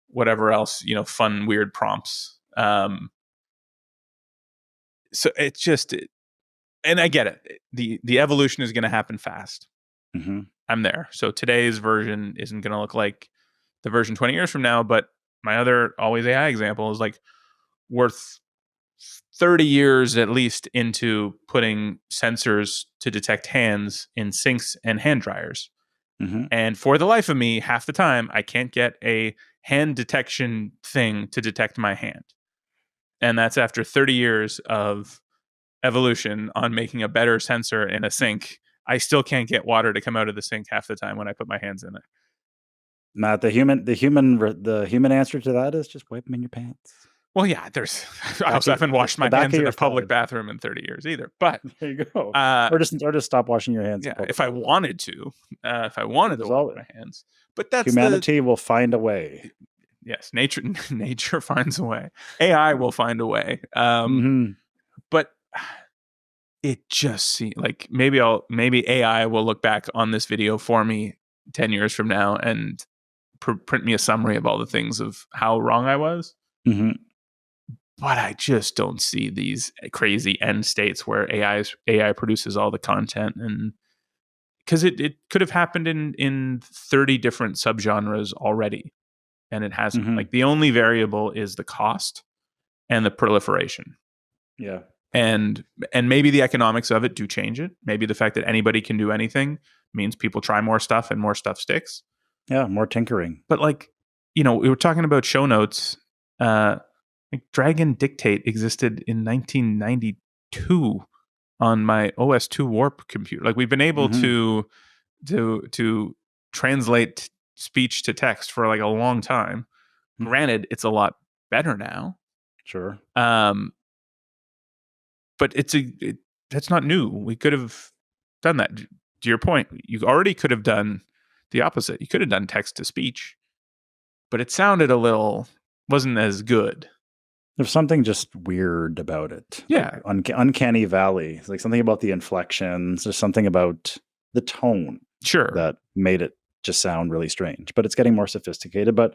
whatever else, fun, weird prompts. So it's just. And I get it. The evolution is going to happen fast. Mm-hmm. I'm there. So today's version isn't going to look like the version 20 years from now. But my other always AI example is like worth 30 years at least into putting sensors to detect hands in sinks and hand dryers. Mm-hmm. And for the life of me, half the time, I can't get a hand detection thing to detect my hand. And that's after 30 years of evolution on making a better sensor in a sink. I still can't get water to come out of the sink half the time when I put my hands in it. Matt, the human answer to that is just wipe them in your pants. Well, yeah, I also haven't washed my hands in a public thigh. bathroom in 30 years either. But There you go. or just stop washing your hands. Yeah, if I wanted to, wash my hands. But that's humanity will find a way. Yes, nature finds a way. AI will find a way. But it just seems like maybe AI will look back on this video for me 10 years from now and print me a summary of all the things of how wrong I was. But I just don't see these crazy end states where AI produces all the content, and because it could have happened in 30 different subgenres already, and it hasn't. Like the only variable is the cost and the proliferation. Yeah. And maybe the economics of it do change it. Maybe the fact that anybody can do anything means people try more stuff and more stuff sticks. Yeah, more tinkering. But we were talking about show notes. Like Dragon Dictate existed in 1992 on my OS2 Warp computer. Like we've been able to translate speech to text for like a long time. Granted, it's a lot better now. Sure. But that's not new. We could have done that. To your point, you already could have done the opposite. You could have done text to speech, but it sounded wasn't as good. There's something just weird about it. Yeah. Like uncanny valley. It's like something about the inflections. There's something about the tone. Sure. That made it just sound really strange. But it's getting more sophisticated. But,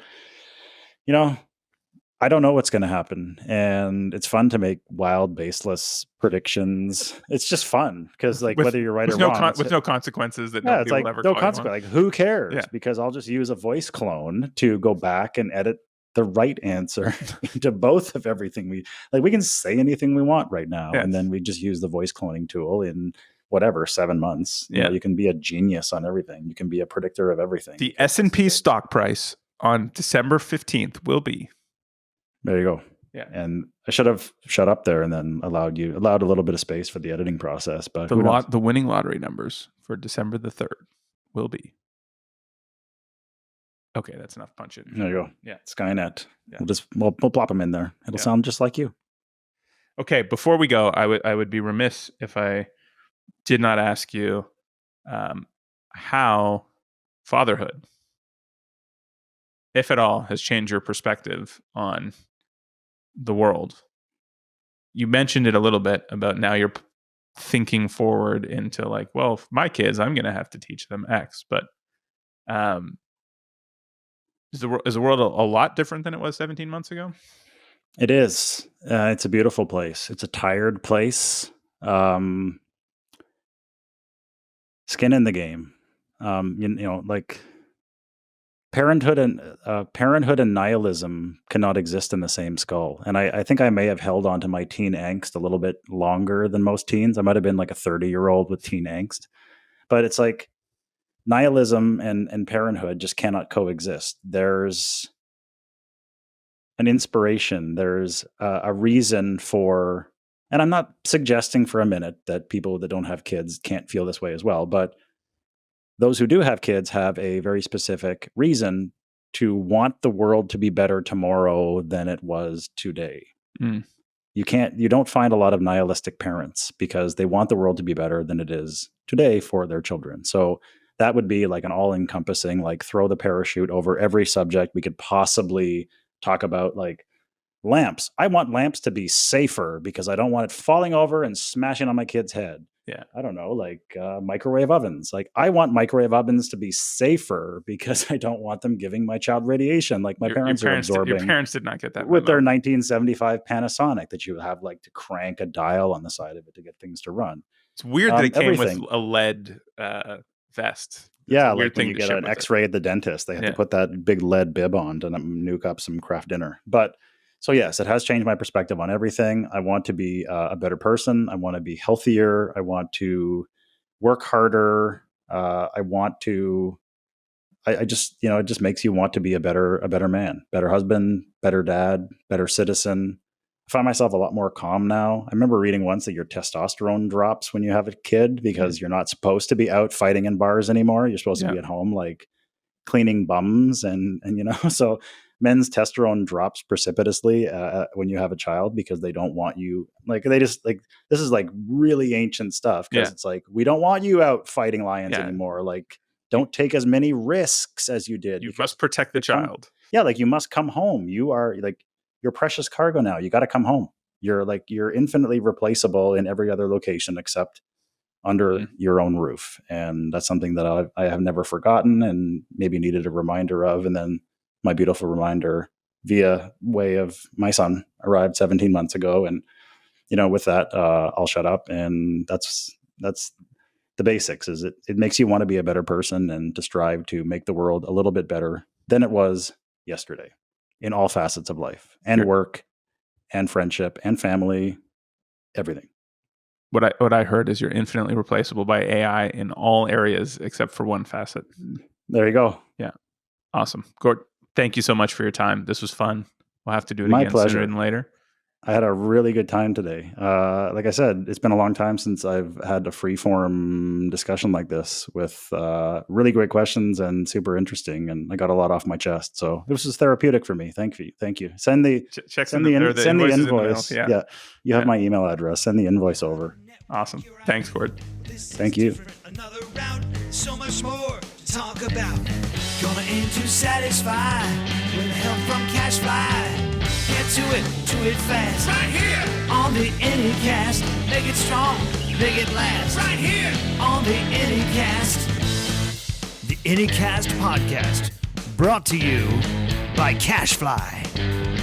I don't know what's going to happen. And it's fun to make wild, baseless predictions. It's just fun because, whether you're right or wrong. With no consequences that nobody will ever no call consequence. Like, who cares? Yeah. Because I'll just use a voice clone to go back and edit the right answer into both of everything we can say anything we want right now. Yes. And then we just use the voice cloning tool in 7 months. Yeah. You can be a genius on everything. You can be a predictor of everything. The S&P stock price on December 15th will be. There you go. Yeah. And I should have shut up there and then allowed a little bit of space for the editing process. But the winning lottery numbers for December the 3rd will be. Okay, that's enough punch it. There you go. Yeah. Skynet. Yeah. We'll plop them in there. It'll sound just like you. Okay, before we go, I would be remiss if I did not ask you how fatherhood, if at all, has changed your perspective on the world. You mentioned it a little bit about now you're thinking forward into my kids, I'm going to have to teach them X, but is the world a lot different than it was 17 months ago? It is. It's a beautiful place. It's a tired place. Skin in the game. Parenthood and nihilism cannot exist in the same skull. And I think I may have held on to my teen angst a little bit longer than most teens. I might have been like a 30-year-old with teen angst. But it's like nihilism and parenthood just cannot coexist. There's an inspiration. There's a reason for, and I'm not suggesting for a minute that people that don't have kids can't feel this way as well, but those who do have kids have a very specific reason to want the world to be better tomorrow than it was today. You don't find a lot of nihilistic parents because they want the world to be better than it is today for their children. So that would be like an all-encompassing, throw the parachute over every subject we could possibly talk about, like lamps. I want lamps to be safer because I don't want it falling over and smashing on my kid's head. Yeah. I don't know, microwave ovens. I want microwave ovens to be safer because I don't want them giving my child radiation like my parents are absorbing. Your parents did not get that with their 1975 Panasonic that you have to crank a dial on the side of it to get things to run. It's weird that it came with a lead vest. Yeah, when you get an X-ray at the dentist, they have to put that big lead bib on to nuke up some Kraft dinner. But so yes, it has changed my perspective on everything. I want to be a better person. I want to be healthier. I want to work harder. I want to. I just it just makes you want to be a better man, better husband, better dad, better citizen. I find myself a lot more calm now. I remember reading once that your testosterone drops when you have a kid because you're not supposed to be out fighting in bars anymore. You're supposed to be at home, cleaning bums and so men's testosterone drops precipitously when you have a child because they don't want you, like, they just, like, this is like really ancient stuff, because it's like, we don't want you out fighting lions anymore. Like, don't take as many risks as you did. You must protect the child. Like, you must come home. You are like your precious cargo now. You got to come home. You're infinitely replaceable in every other location except under your own roof. And that's something that I have never forgotten and maybe needed a reminder of. And then my beautiful reminder via way of my son arrived 17 months ago. And, with that, I'll shut up. And that's the basics. Is it makes you want to be a better person and to strive to make the world a little bit better than it was yesterday in all facets of life and work and friendship and family, everything. What I heard is you're infinitely replaceable by AI in all areas except for one facet. There you go. Yeah. Awesome. Gord, thank you so much for your time. This was fun. We'll have to do it My again pleasure. sooner than later. I had a really good time today. Like I said, it's been a long time since I've had a free-form discussion like this with really great questions and super interesting, and I got a lot off my chest. So this was therapeutic for me. Thank you. Send the invoice. Yeah, you have my email address. Send the invoice over. Awesome. Thanks, Gord. Thank you. Another round, so much more to talk about. Gonna aim to satisfy with help from CacheFly. Get to it fast. Right here on the Anycast. Make it strong, make it last. Right here on the Anycast. The Anycast podcast, brought to you by CacheFly.